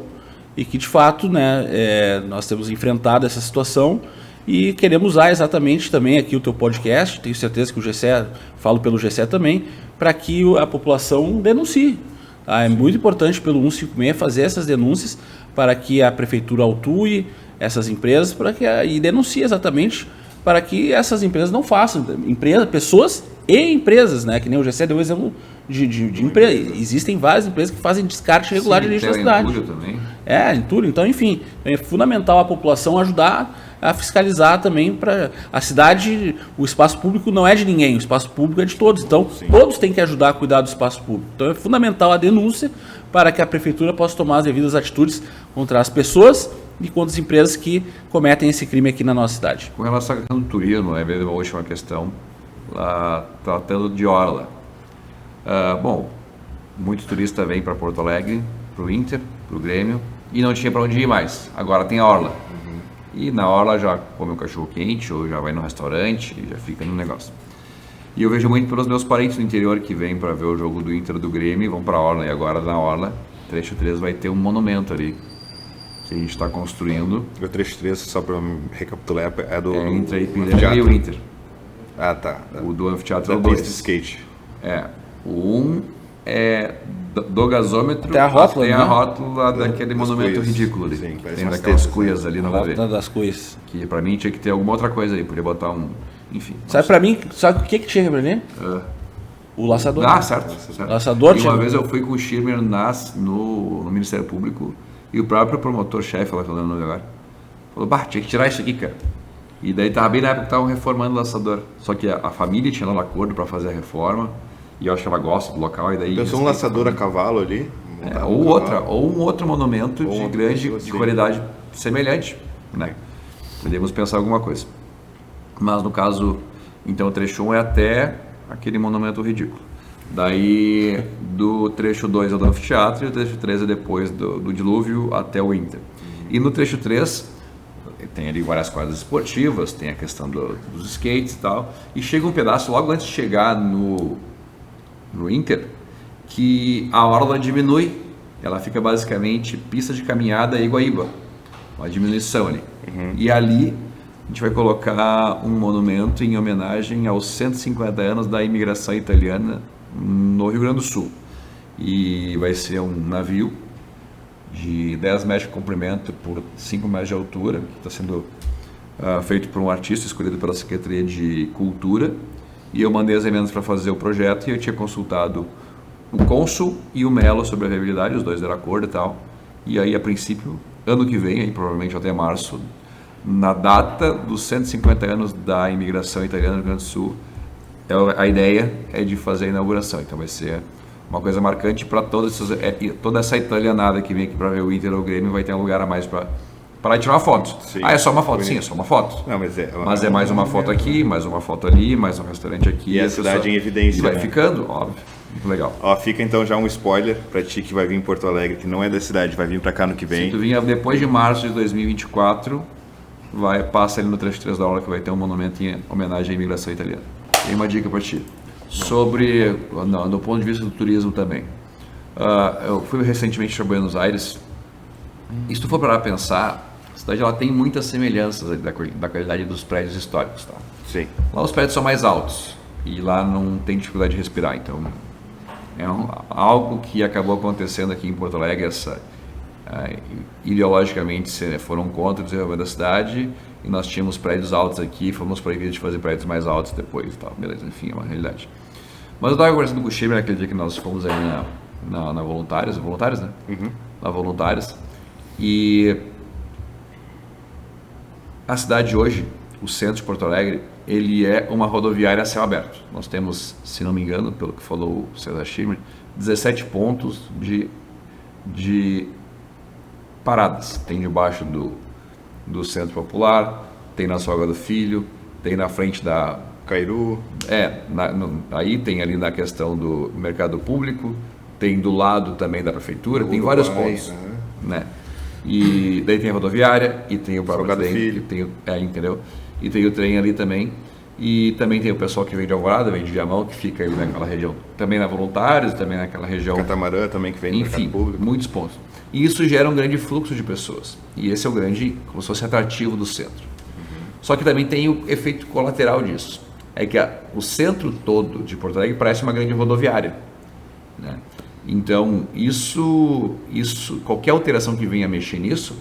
e que de fato, né, nós temos enfrentado essa situação e queremos usar exatamente também aqui o teu podcast, tenho certeza que o GCE, falo pelo GCE também, para que a população denuncie. Tá? É muito importante pelo 156 fazer essas denúncias para que a prefeitura autue essas empresas e denuncie exatamente para que essas empresas não façam. Pessoas e empresas, né? Que nem o GCE deu o exemplo de empresa. Existem várias empresas que fazem descarte regular de lixo na cidade. Entulho também. Entulho. Então, enfim, é fundamental a população ajudar a fiscalizar também para a cidade. O espaço público não é de ninguém, o espaço público é de todos. Então, sim, todos têm que ajudar a cuidar do espaço público. Então, é fundamental a denúncia para que a prefeitura possa tomar as devidas atitudes contra as pessoas e contra as empresas que cometem esse crime aqui na nossa cidade. Com relação à questão do turismo, é mesmo a última questão, tratando de orla. Bom, muito turista vem para Porto Alegre, para o Inter, para o Grêmio, e não tinha para onde ir mais. Agora tem a orla. E na orla já come um cachorro quente, ou já vai no restaurante, e já fica no negócio. E eu vejo muito pelos meus parentes do interior que vêm para ver o jogo do Inter do Grêmio e vão para a orla. E agora na orla, trecho 3 vai ter um monumento ali, que a gente está construindo. O trecho 3, só para recapitular, é do entre a Ipiranga e o Inter. Ah, tá. O do anfiteatro é o da pista 2. de skate. O 1 é do gasômetro até a rótula, a rótula daquele monumento cuias. ridículo ali. Sim, parece tem umas daquelas tetas, cuias né? ali no Rótula meio. das Cuias. Que pra mim tinha que ter alguma outra coisa aí, podia botar um... Enfim. Sabe para mim, sabe o que tinha para mim? O laçador. Certo. Laçador E tinha. uma vez eu fui com o Schirmer no Ministério Público e o próprio promotor-chefe, lá falando o nome agora, falou, tinha que tirar isso aqui, cara. E daí tava bem na época que estavam reformando o laçador. Só que a família tinha lá um acordo para fazer a reforma e eu acho que ela gosta do local e daí... Pensou um laçador a cavalo ali? Ou um outro monumento de qualidade semelhante, né? Podemos pensar alguma coisa. Mas no caso, então o trecho 1 é até aquele monumento ridículo. Daí do trecho 2 é do anfiteatro e o trecho 3 é depois do dilúvio até o Inter. E no trecho 3 tem ali várias quadras esportivas, tem a questão dos skates e tal. E chega um pedaço logo antes de chegar no Inter, que a orla diminui, ela fica basicamente pista de caminhada e Guaíba, uma diminuição ali. E ali a gente vai colocar um monumento em homenagem aos 150 anos da imigração italiana no Rio Grande do Sul. E vai ser um navio de 10 metros de comprimento por 5 metros de altura, que está sendo feito por um artista escolhido pela Secretaria de Cultura. E eu mandei as emendas para fazer o projeto e eu tinha consultado o cônsul e o Melo sobre a viabilidade, os dois deram acordo e tal. E aí, a princípio, ano que vem, aí, provavelmente até março, na data dos 150 anos da imigração italiana no Rio Grande do Sul, a ideia é de fazer a inauguração. Então vai ser uma coisa marcante para toda essa italianada que vem aqui para ver o Inter ou o Grêmio, vai ter um lugar a mais para tirar uma foto. Sim. É só uma foto? Sim, é só uma foto. Não, mas é mais uma foto aqui, mais uma foto ali, mais um restaurante aqui. E a cidade em evidência. E vai né? ficando, óbvio. Muito legal. Fica então já um spoiler para ti que vai vir em Porto Alegre, que não é da cidade, vai vir para cá no que vem. Se tu vir depois de março de 2024, passa ali no trecho 3 da orla que vai ter um monumento em homenagem à imigração italiana. Tem uma dica para ti. Sobre, do ponto de vista do turismo também. Eu fui recentemente para Buenos Aires. E se tu for parar a pensar, a cidade ela tem muitas semelhanças da qualidade dos prédios históricos. Tá? Sim. Lá os prédios são mais altos e lá não tem dificuldade de respirar. Então, algo que acabou acontecendo aqui em Porto Alegre, ideologicamente foram contra o desenvolvimento da cidade e nós tínhamos prédios altos aqui, fomos proibidos de fazer prédios mais altos depois e tal, beleza, enfim, é uma realidade. Mas eu estava conversando com o Schirmer naquele dia que nós fomos aí na Voluntários, né? Na Voluntários, e a cidade hoje, o centro de Porto Alegre, ele é uma rodoviária a céu aberto. Nós temos, se não me engano, pelo que falou o César Schirmer, 17 pontos de paradas. Tem debaixo do Centro Popular, tem na Soga do Filho, tem na frente da... Cairu. Aí tem ali na questão do mercado público, tem do lado também da prefeitura, tem vários pontos. Né? E daí tem a rodoviária, e tem o próprio trem, entendeu? E tem o trem ali também. E também tem o pessoal que vem de Alvorada, vem de Viamão, que fica ali naquela região. Também na Voluntários, também naquela região. Catamarã também, que vem do mercado público. Muitos pontos. E isso gera um grande fluxo de pessoas. E esse é o grande, como se fosse atrativo do centro. Só que também tem o efeito colateral disso. É que o centro todo de Porto Alegre parece uma grande rodoviária. Né? Então, qualquer alteração que venha mexer nisso,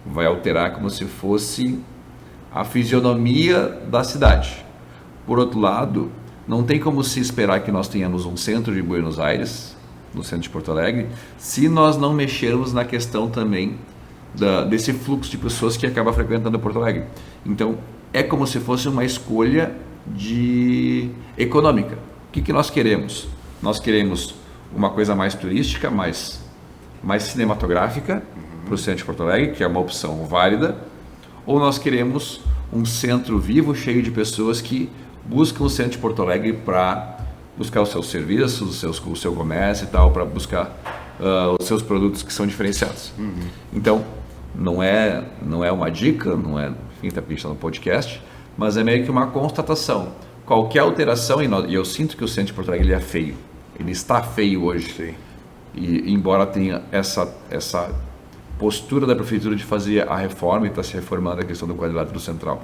vai alterar como se fosse a fisionomia da cidade. Por outro lado, não tem como se esperar que nós tenhamos um centro de Buenos Aires, no centro de Porto Alegre, se nós não mexermos na questão também desse fluxo de pessoas que acaba frequentando Porto Alegre. Então, é como se fosse uma escolha econômica. O que nós queremos? Nós queremos uma coisa mais turística, mais cinematográfica, para o centro de Porto Alegre, que é uma opção válida, ou nós queremos um centro vivo, cheio de pessoas que buscam o centro de Porto Alegre para buscar os seus serviços, o seu comércio e tal, para buscar os seus produtos que são diferenciados. Então, não é uma dica, não é, enfim, tá porque a gente está no podcast, mas é meio que uma constatação. Qualquer alteração, e eu sinto que o centro de Porto Alegre ele é feio, ele está feio hoje. Sim. E embora tenha essa postura da prefeitura de fazer a reforma e está se reformando a questão do quadrilátero central,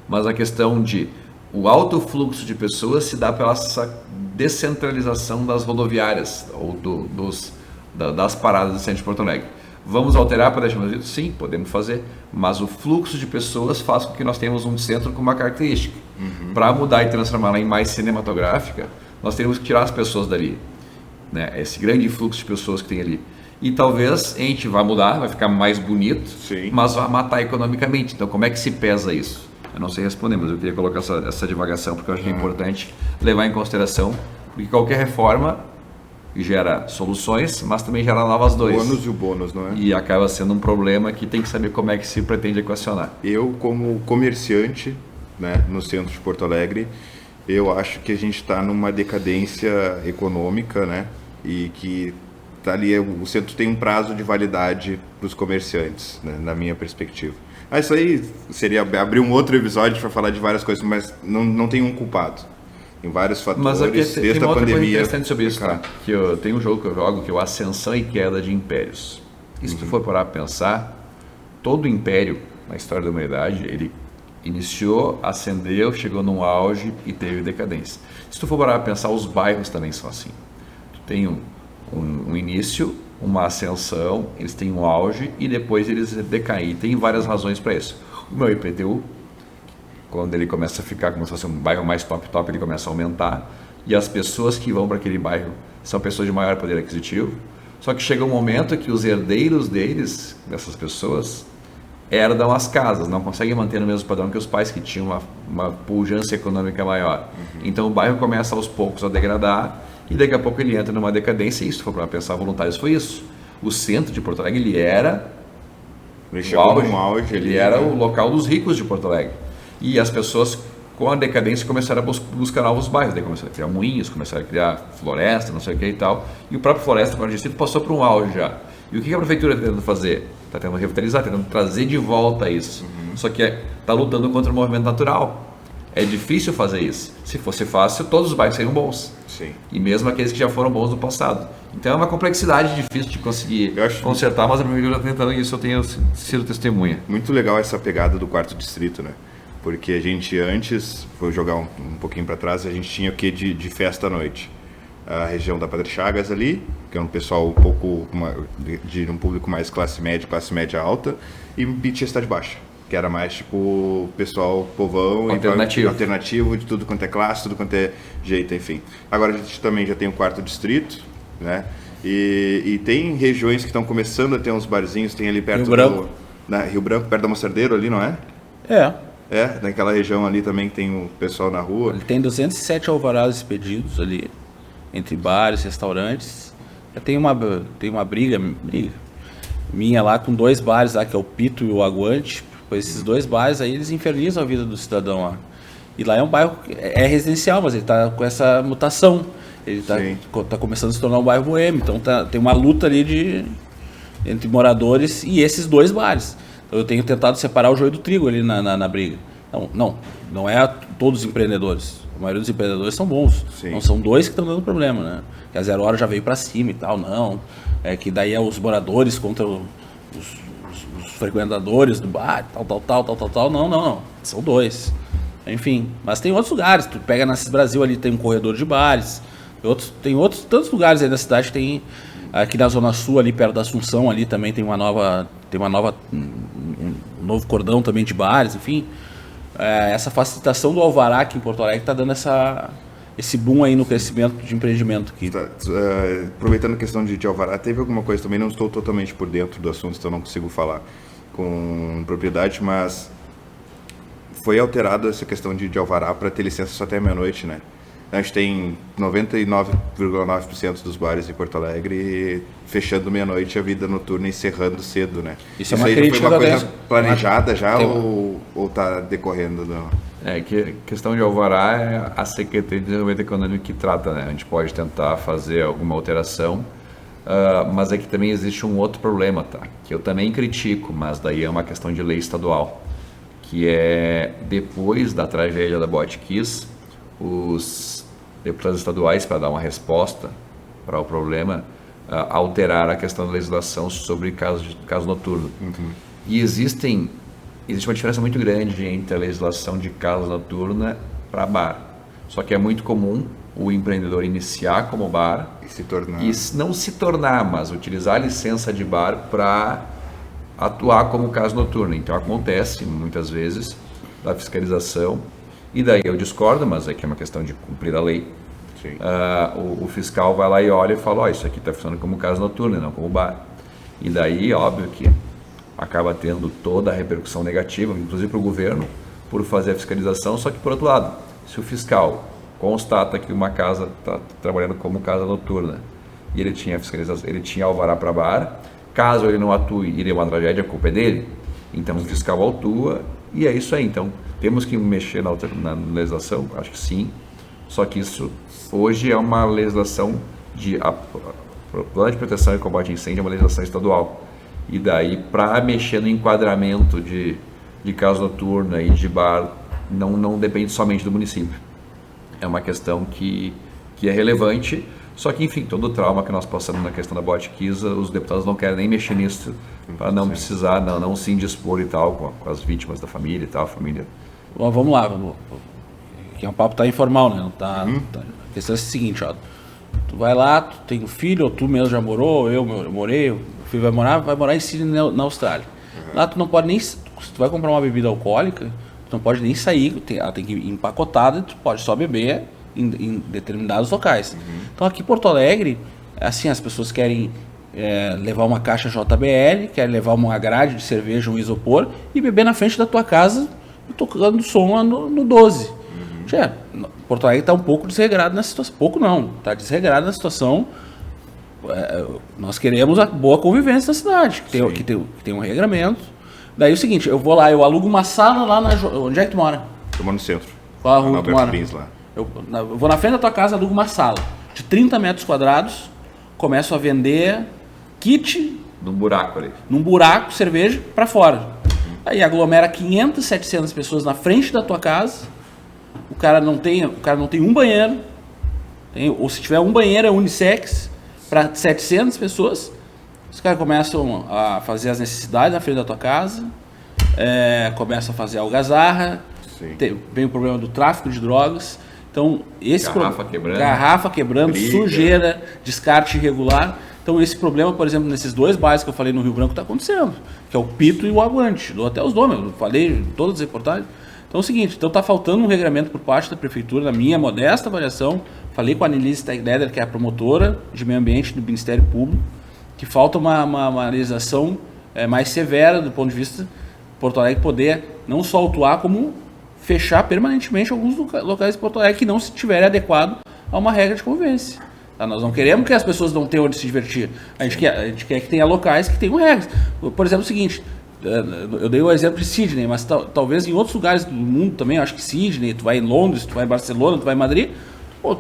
mas a questão de o alto fluxo de pessoas se dá pela essa descentralização das rodoviárias ou das paradas do centro de Porto Alegre. Vamos alterar para deixar mais bonito? Sim, podemos fazer, mas o fluxo de pessoas faz com que nós tenhamos um centro com uma característica. Para mudar e transformá-la em mais cinematográfica, nós temos que tirar as pessoas dali, né? Esse grande fluxo de pessoas que tem ali. E talvez a gente vá mudar, vai ficar mais bonito, Sim. mas vai matar economicamente. Então, como é que se pesa isso? Eu não sei responder, mas eu queria colocar essa divagação, porque eu acho que é importante levar em consideração, porque qualquer reforma gera soluções, mas também gera novas dores. O ônus e o bônus, não é? E acaba sendo um problema que tem que saber como é que se pretende equacionar. Eu, como comerciante, né, no centro de Porto Alegre, eu acho que a gente está numa decadência econômica, né? E que tá ali, o centro tem um prazo de validade para os comerciantes, né, na minha perspectiva. Isso aí seria abrir um outro episódio para falar de várias coisas, mas não tem um culpado. Tem vários fatores, Mas aqui desde tem a uma outra coisa pandemia. interessante sobre isso, tá? Que eu tenho um jogo que eu jogo que é o Ascensão e Queda de Impérios. E se tu for parar para pensar, todo império na história da humanidade, ele iniciou, ascendeu, chegou num auge e teve decadência. Se tu for parar para pensar, os bairros também são assim. Tu tem um início, uma ascensão, eles têm um auge e depois eles decaem. Tem várias razões para isso. O meu IPTU, quando ele começa a ficar como se fosse um bairro mais top, ele começa a aumentar, e as pessoas que vão para aquele bairro são pessoas de maior poder aquisitivo, só que chega um momento que os herdeiros dessas pessoas, herdam as casas, não conseguem manter no mesmo padrão que os pais que tinham uma pujança econômica maior. Então o bairro começa aos poucos a degradar, e daqui a pouco ele entra numa decadência, e isso, se for para pensar, voluntários foi isso. O centro de Porto Alegre, ele era ele era o local dos ricos de Porto Alegre. E as pessoas, com a decadência, começaram a buscar novos bairros. Daí começaram a criar moinhos, começaram a criar floresta, não sei o que e tal. E o próprio Floresta, quando distrito, passou por um auge já. E o que a prefeitura está tentando fazer? Está tentando revitalizar, tentando trazer de volta isso. Só que está lutando contra o movimento natural. É difícil fazer isso. Se fosse fácil, todos os bairros seriam bons. Sim. E mesmo aqueles que já foram bons no passado. Então é uma complexidade difícil de conseguir consertar, mas a prefeitura está tentando isso, eu tenho sido testemunha. Muito legal essa pegada do quarto distrito, né? Porque a gente antes, vou jogar um pouquinho para trás, a gente tinha o que de festa à noite? A região da Padre Chagas ali, que é um pessoal um pouco de um público mais classe média alta, e tinha Cidade Baixa, que era mais tipo pessoal povão, alternativo de tudo quanto é classe, tudo quanto é jeito, enfim. Agora a gente também já tem o quarto distrito, né? E tem regiões que estão começando a ter uns barzinhos, tem ali perto Rio Branco, perto da Mostardeiro ali, não é? É, naquela região ali também que tem o pessoal na rua. Ele tem 207 alvarás expedidos ali, entre bares, restaurantes. Já tem uma briga minha lá com 2 bares lá, que é o Pito e o Aguante. Pois esses 2 bares aí, eles infernizam a vida do cidadão lá. E lá é um bairro, é residencial, mas ele está com essa mutação. Ele está começando a se tornar um bairro boêmio. Então tem uma luta ali entre moradores e esses 2 bares. Eu tenho tentado separar o joio do trigo ali na briga. Não é todos os empreendedores. A maioria dos empreendedores são bons. Sim. Não são 2 que estão dando problema, né? Que a 0 Hora já veio para cima e tal, não. É que daí é os moradores contra os frequentadores do bar, tal. Não. São 2. Enfim, mas tem outros lugares. Tu pega na Cis Brasil ali, tem um corredor de bares. Tem outros tantos lugares aí da cidade. Tem aqui na Zona Sul, ali perto da Assunção, ali também tem um novo cordão também de bares, enfim. Essa facilitação do alvará aqui em Porto Alegre está dando esse boom aí no crescimento de empreendimento aqui. Aproveitando a questão de alvará, teve alguma coisa também, não estou totalmente por dentro do assunto, então não consigo falar com propriedade, mas foi alterada essa questão de alvará para ter licença só até meia-noite, né? A gente tem 99,9% dos bares em Porto Alegre fechando meia-noite, a vida noturna encerrando cedo, né? Isso é uma aí crítica foi uma que eu coisa tenho. planejada já ou tá decorrendo? Não? Que questão de alvará é a Secretaria de Desenvolvimento Econômico que trata, né? A gente pode tentar fazer alguma alteração, mas é que também existe um outro problema, tá? Que eu também critico, mas daí é uma questão de lei estadual, que é depois da tragédia da Botkiss, os deputados estaduais, para dar uma resposta para o problema, alteraram a questão da legislação sobre caso noturno. E existe uma diferença muito grande entre a legislação de casa noturna para bar. Só que é muito comum o empreendedor iniciar como bar E se tornar... e não se tornar, mas utilizar a licença de bar para atuar como casa noturna. Então acontece muitas vezes da fiscalização, e daí eu discordo, mas é que é uma questão de cumprir a lei. Sim. O fiscal vai lá e olha e fala, isso aqui está funcionando como casa noturna, não como bar. E daí, óbvio que acaba tendo toda a repercussão negativa, inclusive para o governo, por fazer a fiscalização. Só que, por outro lado, se o fiscal constata que uma casa está trabalhando como casa noturna e ele tinha fiscalização, ele tinha alvará para bar, caso ele não atue e dê uma tragédia, a culpa é dele. Então o fiscal atua e é isso aí. Então temos que mexer na legislação, acho que sim, só que isso hoje é uma legislação o Plano de Proteção e Combate a Incêndio é uma legislação estadual. E daí, para mexer no enquadramento de casa noturna e de bar, não depende somente do município. É uma questão que é relevante, só que, enfim, todo o trauma que nós passamos na questão da Botkiss, os deputados não querem nem mexer nisso, para não precisar, não se indispor e tal, com as vítimas da família e tal, a família. Bom, vamos lá, aqui é um papo informal, né? Não tá, a questão é a seguinte, ó. Tu vai lá, tu tem um filho, ou tu mesmo já morou, eu morei, o filho vai morar em Sydney, na Austrália. Lá tu não pode nem, se tu vai comprar uma bebida alcoólica, tu não pode nem sair, ela tem que ir empacotada, tu pode só beber em determinados locais. Então aqui em Porto Alegre, assim, as pessoas querem levar uma caixa JBL, querem levar uma grade de cerveja, um isopor e beber na frente da tua casa, tocando som no 12. Porto Alegre está um pouco desregrado na situação. Pouco não, está desregrado na situação. Nós queremos a boa convivência na cidade, que tem um regramento. Daí é o seguinte, eu vou lá, eu alugo uma sala lá onde é que tu mora? Eu moro no centro. Qual a rua que tu mora? Lá. Eu vou na frente da tua casa, alugo uma sala de 30 metros quadrados, começo a vender kit... Num buraco ali. Num buraco, cerveja, para fora. Aí aglomera 500, 700 pessoas na frente da tua casa, o cara não tem um banheiro, ou se tiver um banheiro é unissex, para 700 pessoas, os caras começam a fazer as necessidades na frente da tua casa, começam a fazer algazarra, vem o problema do tráfico de drogas. Então, garrafa quebrando, briga, sujeira, descarte irregular. Então, esse problema, por exemplo, nesses dois bairros que eu falei no Rio Branco, está acontecendo, que é o Pito e o Aguante. Dou até os nomes, eu falei em todas as reportagens. Então é o seguinte, está faltando um regramento por parte da Prefeitura, na minha modesta avaliação. Falei com a Annelise Tegleder, que é a promotora de meio ambiente do Ministério Público, que falta uma legislação mais severa do ponto de vista de Porto Alegre poder não só autuar, como fechar permanentemente alguns locais de Porto Alegre que não se estiverem adequado a uma regra de convivência. Tá? Nós não queremos que as pessoas não tenham onde se divertir. A gente quer que tenha locais que tenham regras. Por exemplo, o seguinte, eu dei o exemplo de Sydney, mas talvez em outros lugares do mundo também, acho que Sydney, tu vai em Londres, tu vai em Barcelona, tu vai em Madrid,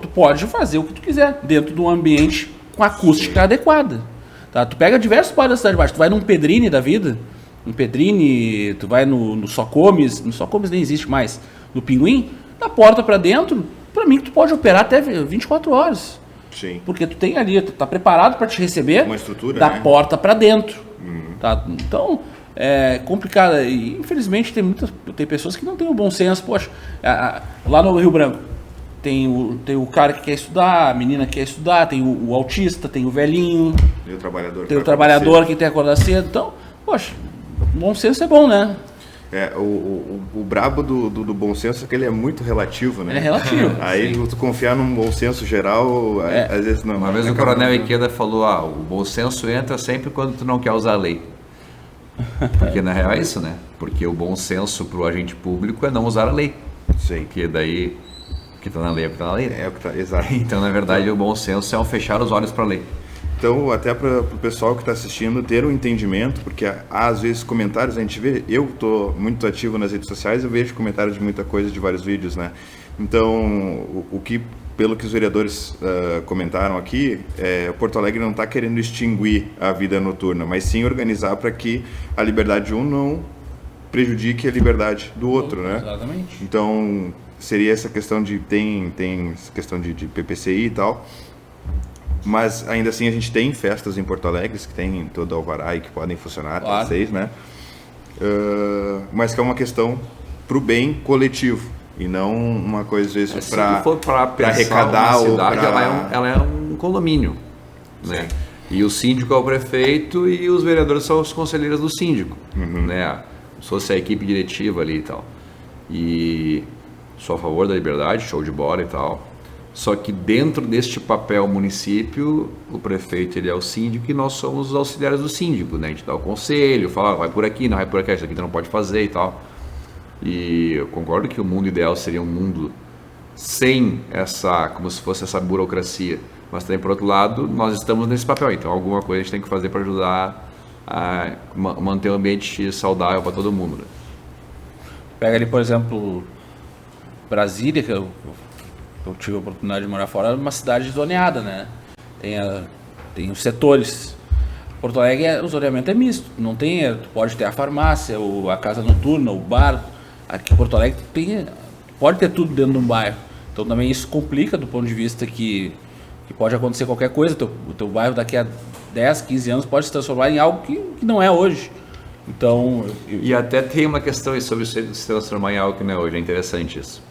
tu pode fazer o que tu quiser, dentro de um ambiente com acústica adequada. Tá? Tu pega diversos bairros da Cidade Baixa, tu vai num Pedrini da vida, tu vai no Socomes nem existe mais, no Pinguim, da porta para dentro, para mim tu pode operar até 24 horas. Sim. Porque tu tem ali, tu tá preparado para te receber uma estrutura, da né? porta para dentro. Tá? Então, é complicado. E, infelizmente, tem pessoas que não têm o bom senso. Poxa, lá no Rio Branco, tem o cara que quer estudar, a menina que quer estudar, tem o autista, tem o velhinho, e o trabalhador tem o trabalhador que tem que acordar cedo. Então, poxa, bom senso é bom, né? O brabo do bom senso é que ele é muito relativo, né? É relativo. Aí tu confiar num bom senso geral, às vezes não. Uma vez o Coronel Ikeda falou, o bom senso entra sempre quando tu não quer usar a lei. Porque na real é isso, né? Porque o bom senso para o agente público é não usar a lei. Sim. Porque daí que está na lei é o que está na lei. É o que tá, exato. Então, na verdade, o bom senso é fechar os olhos para a lei. Então, até para o pessoal que está assistindo ter um entendimento, porque às vezes comentários a gente vê, eu estou muito ativo nas redes sociais, eu vejo comentários de muita coisa, de vários vídeos, né? Então, o que, pelo que os vereadores comentaram aqui, Porto Alegre não está querendo extinguir a vida noturna, mas sim organizar para que a liberdade de um não prejudique a liberdade do outro, né? Exatamente. Então, seria essa questão de, tem essa questão de PPCI e tal, mas ainda assim a gente tem festas em Porto Alegre que tem todo alvará e que podem funcionar até às 6, né? Mas que é uma questão para o bem coletivo e não uma coisa às vezes para arrecadar ou cidade, ela é um condomínio, né? E o síndico é o prefeito e os vereadores são os conselheiros do síndico, né? Se fosse a equipe diretiva ali e tal. E sou a favor da liberdade, show de bola e tal. Só que dentro deste papel município, o prefeito ele é o síndico e nós somos os auxiliares do síndico, né? A gente dá o conselho, fala, vai por aqui, não vai por aqui, isso aqui tu não pode fazer e tal. E eu concordo que o mundo ideal seria um mundo sem essa, como se fosse essa burocracia. Mas também, por outro lado, nós estamos nesse papel, então alguma coisa a gente tem que fazer para ajudar a manter o ambiente saudável para todo mundo, né? Pega ali, por exemplo, Brasília, que eu tive a oportunidade de morar fora, é uma cidade zoneada, né? Tem os setores. Porto Alegre, o zoneamento é misto. Não tem, tu pode ter a farmácia, a casa noturna, o bar. Aqui em Porto Alegre pode ter tudo dentro de um bairro. Então também isso complica do ponto de vista que pode acontecer qualquer coisa. O teu bairro daqui a 10, 15 anos pode se transformar em algo que não é hoje. Então... E até tem uma questão sobre se transformar em algo que não é hoje. É interessante isso.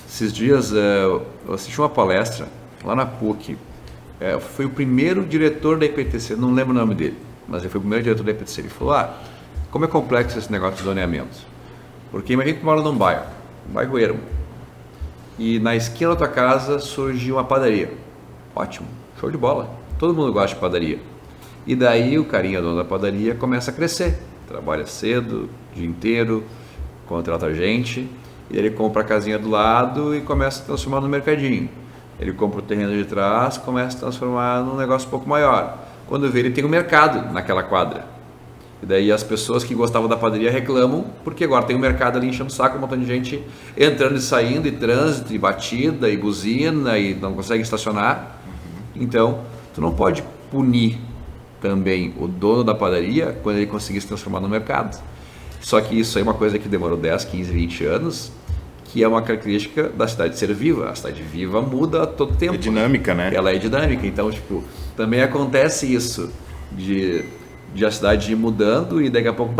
Esses dias eu assisti uma palestra lá na PUC. Foi o primeiro diretor da IPTC, não lembro o nome dele, mas ele foi o primeiro diretor da IPTC. Ele falou, como é complexo esse negócio de zoneamento. Porque imagina que tu mora num bairro ermo, e na esquina da tua casa surge uma padaria. Ótimo, show de bola. Todo mundo gosta de padaria. E daí o carinha, dono da padaria, começa a crescer. Trabalha cedo, o dia inteiro, contrata gente, e ele compra a casinha do lado e começa a transformar no mercadinho. Ele compra o terreno de trás, começa a transformar num negócio um pouco maior. Quando vê, ele tem um mercado naquela quadra. E daí as pessoas que gostavam da padaria reclamam, porque agora tem um mercado ali enchendo o saco, um montão de gente entrando e saindo, e trânsito, e batida, e buzina, e não consegue estacionar. Então, tu não pode punir também o dono da padaria quando ele conseguir se transformar no mercado. Só que isso aí é uma coisa que demorou 10, 15, 20 anos, que é uma característica da cidade ser viva. A cidade viva muda a todo tempo. É dinâmica, né? Ela é dinâmica, então, também acontece isso, de a cidade ir mudando e daqui a pouco,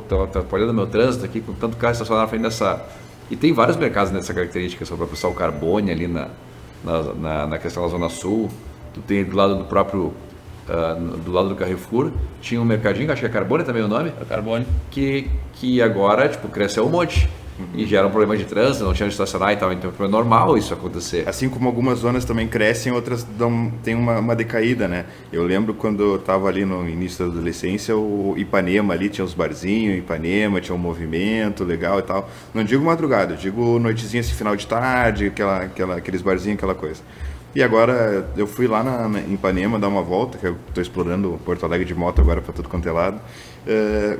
tô atrapalhando meu trânsito aqui, com tanto carro estacionado na frente dessa... E tem vários mercados nessa característica, sobre o pessoal Carbone ali na questão da Zona Sul, tu tem do lado do próprio... do lado do Carrefour, tinha um mercadinho, acho que é Carbone também o nome? É Carbone. Que agora, cresceu um monte. E gera um problema de trânsito, não tinha onde estacionar e tal, então é normal isso acontecer. Assim como algumas zonas também crescem, outras têm uma decaída, né? Eu lembro quando eu estava ali no início da adolescência, o Ipanema ali, tinha os barzinhos, Ipanema, tinha um movimento legal e tal. Não digo madrugada, eu digo noitezinha, assim, final de tarde, aqueles barzinhos, aquela coisa. E agora eu fui lá em Ipanema dar uma volta, que eu estou explorando Porto Alegre de moto agora para tudo quanto é lado,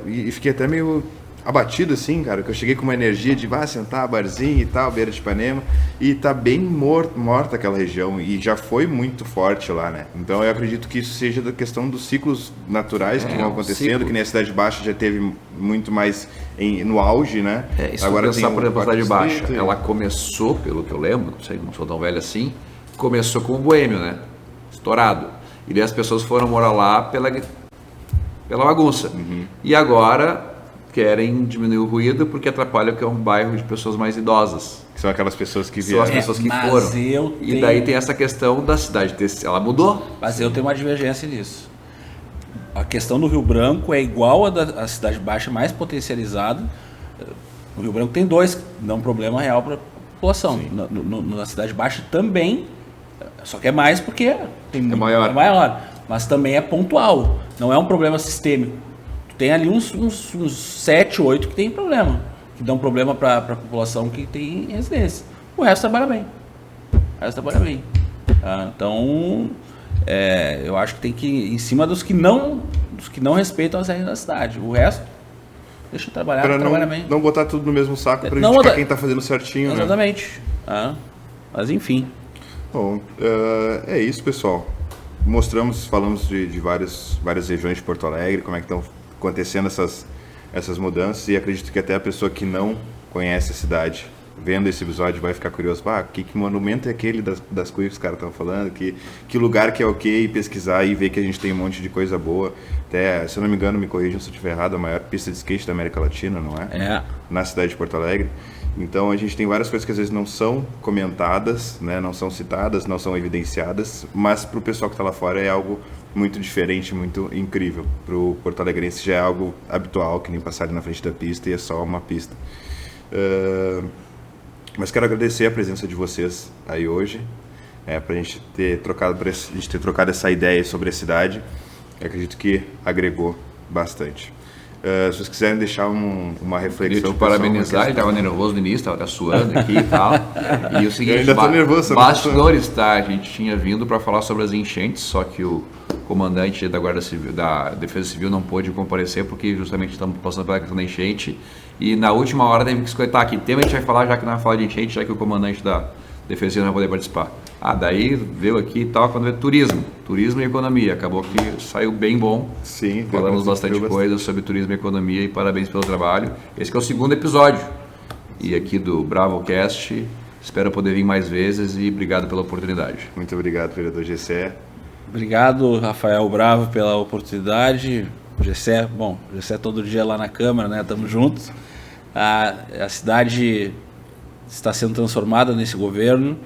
e fiquei até meio abatido assim, cara, que eu cheguei com uma energia de sentar, barzinho e tal, beira de Ipanema, e tá bem morta aquela região, e já foi muito forte lá, né? Então eu acredito que isso seja da questão dos ciclos naturais que vão acontecendo, que nem a Cidade Baixa já teve muito mais no auge, né? Isso agora pensar, por exemplo, a Cidade Baixa, ela começou, pelo que eu lembro, não sou tão velho assim, começou com o boêmio, né? Estourado. E daí as pessoas foram morar lá pela bagunça. E agora querem diminuir o ruído porque atrapalha, porque é um bairro de pessoas mais idosas. Que são aquelas pessoas que vieram. São as pessoas que foram. E daí tem essa questão da cidade ter... Ela mudou. Mas eu tenho uma divergência nisso. A questão do Rio Branco é igual a da Cidade Baixa, mais potencializada. O Rio Branco tem dois, dá um problema real para a população. Na Cidade Baixa também, só que é mais porque é maior. Mas também é pontual, não é um problema sistêmico. Tem ali uns 7, 8 que tem problema, que dão problema para a população que tem residência. o resto trabalha bem. Então, eu acho que tem que ir em cima dos que não respeitam as regras da cidade. O resto, deixa trabalhar, trabalha bem. Não botar tudo no mesmo saco para indicar quem está fazendo certinho. Exatamente. Né? Mas enfim. Bom, é isso, pessoal. Falamos de várias regiões de Porto Alegre, como é que estão acontecendo essas mudanças, e acredito que até a pessoa que não conhece a cidade, vendo esse episódio, vai ficar curioso. Que monumento é aquele das coisas que os caras estão falando, que lugar que é ok, pesquisar e ver que a gente tem um monte de coisa boa. Até, se eu não me engano, me corrijam se eu estiver errado, a maior pista de skate da América Latina, não é? Na cidade de Porto Alegre. Então a gente tem várias coisas que às vezes não são comentadas, né, não são citadas, não são evidenciadas, mas para o pessoal que está lá fora é algo muito diferente, muito incrível. Para o porto-alegrense já é algo habitual, que nem passar ali na frente da pista e é só uma pista. Mas quero agradecer a presença de vocês aí hoje, para a gente ter trocado essa ideia sobre a cidade. Eu acredito que agregou bastante. Se vocês quiserem deixar uma reflexão... Queria te parabenizar, ele estava nervoso no início, estava suando aqui e tal. E o seguinte, eu ainda estou nervoso. Bastidores, tá? A gente tinha vindo para falar sobre as enchentes, só que o comandante da Guarda Civil, da Defesa Civil, não pôde comparecer, porque justamente estamos passando pela questão da enchente. E na última hora teve que escutar que tema a gente vai falar, já que não vai falar de enchente, já que o comandante da Defesa Civil não vai poder participar. Daí veio aqui e tal, quando veio turismo e economia. Acabou que saiu bem bom. Sim. Falamos bastante coisa sobre turismo e economia, e parabéns pelo trabalho. Esse que é o 2º episódio. E aqui do BravoCast, espero poder vir mais vezes e obrigado pela oportunidade. Muito obrigado, vereador Gessé. Obrigado, Rafael Bravo, pela oportunidade. Gessé todo dia lá na Câmara, né? Estamos juntos. A cidade está sendo transformada nesse governo.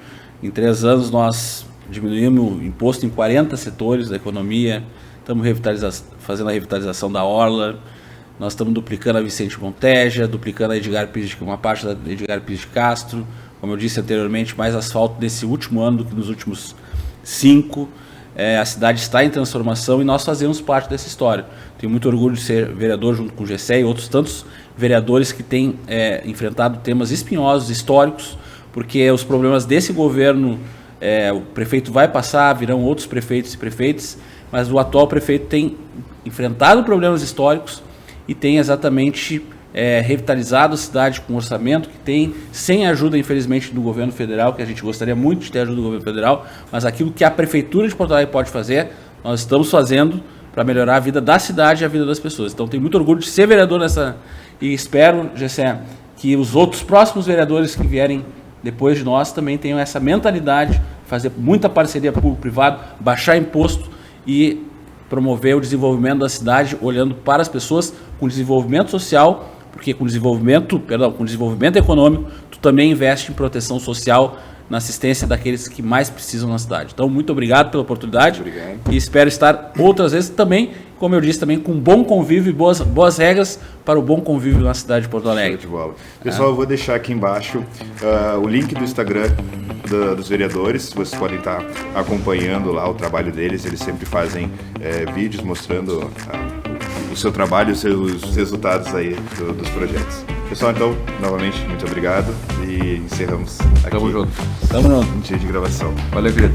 Em 3 anos nós diminuímos o imposto em 40 setores da economia, estamos fazendo a revitalização da Orla, nós estamos duplicando a Vicente Monteja, duplicando a Edgar Pires, uma parte da Edgar Pires de Castro, como eu disse anteriormente, mais asfalto nesse último ano do que nos últimos 5. A cidade está em transformação e nós fazemos parte dessa história. Tenho muito orgulho de ser vereador junto com o Gessé e outros tantos vereadores que têm enfrentado temas espinhosos, históricos, porque os problemas desse governo, o prefeito vai passar, virão outros prefeitos e prefeitas, mas o atual prefeito tem enfrentado problemas históricos e tem exatamente revitalizado a cidade com orçamento que tem, sem ajuda, infelizmente, do governo federal, que a gente gostaria muito de ter ajuda do governo federal, mas aquilo que a Prefeitura de Porto Alegre pode fazer, nós estamos fazendo para melhorar a vida da cidade e a vida das pessoas. Então, tenho muito orgulho de ser vereador e espero, Gessé, que os outros próximos vereadores que vierem depois de nós também tenham essa mentalidade, fazer muita parceria público-privado, baixar imposto e promover o desenvolvimento da cidade, olhando para as pessoas com desenvolvimento social, porque com desenvolvimento econômico, tu também investe em proteção social, na assistência daqueles que mais precisam na cidade. Então, muito obrigado pela oportunidade. Obrigado. E espero estar outras vezes também, como eu disse, também com bom convívio e boas regras para o bom convívio na cidade de Porto Alegre. Show de bola. Pessoal, eu vou deixar aqui embaixo o link do Instagram dos vereadores. Vocês podem estar acompanhando lá o trabalho deles. Eles sempre fazem vídeos mostrando o seu trabalho e os seus resultados aí dos projetos. Pessoal, então, novamente, muito obrigado e encerramos aqui. Tamo junto. Tamo junto. Um dia de gravação. Valeu, querido.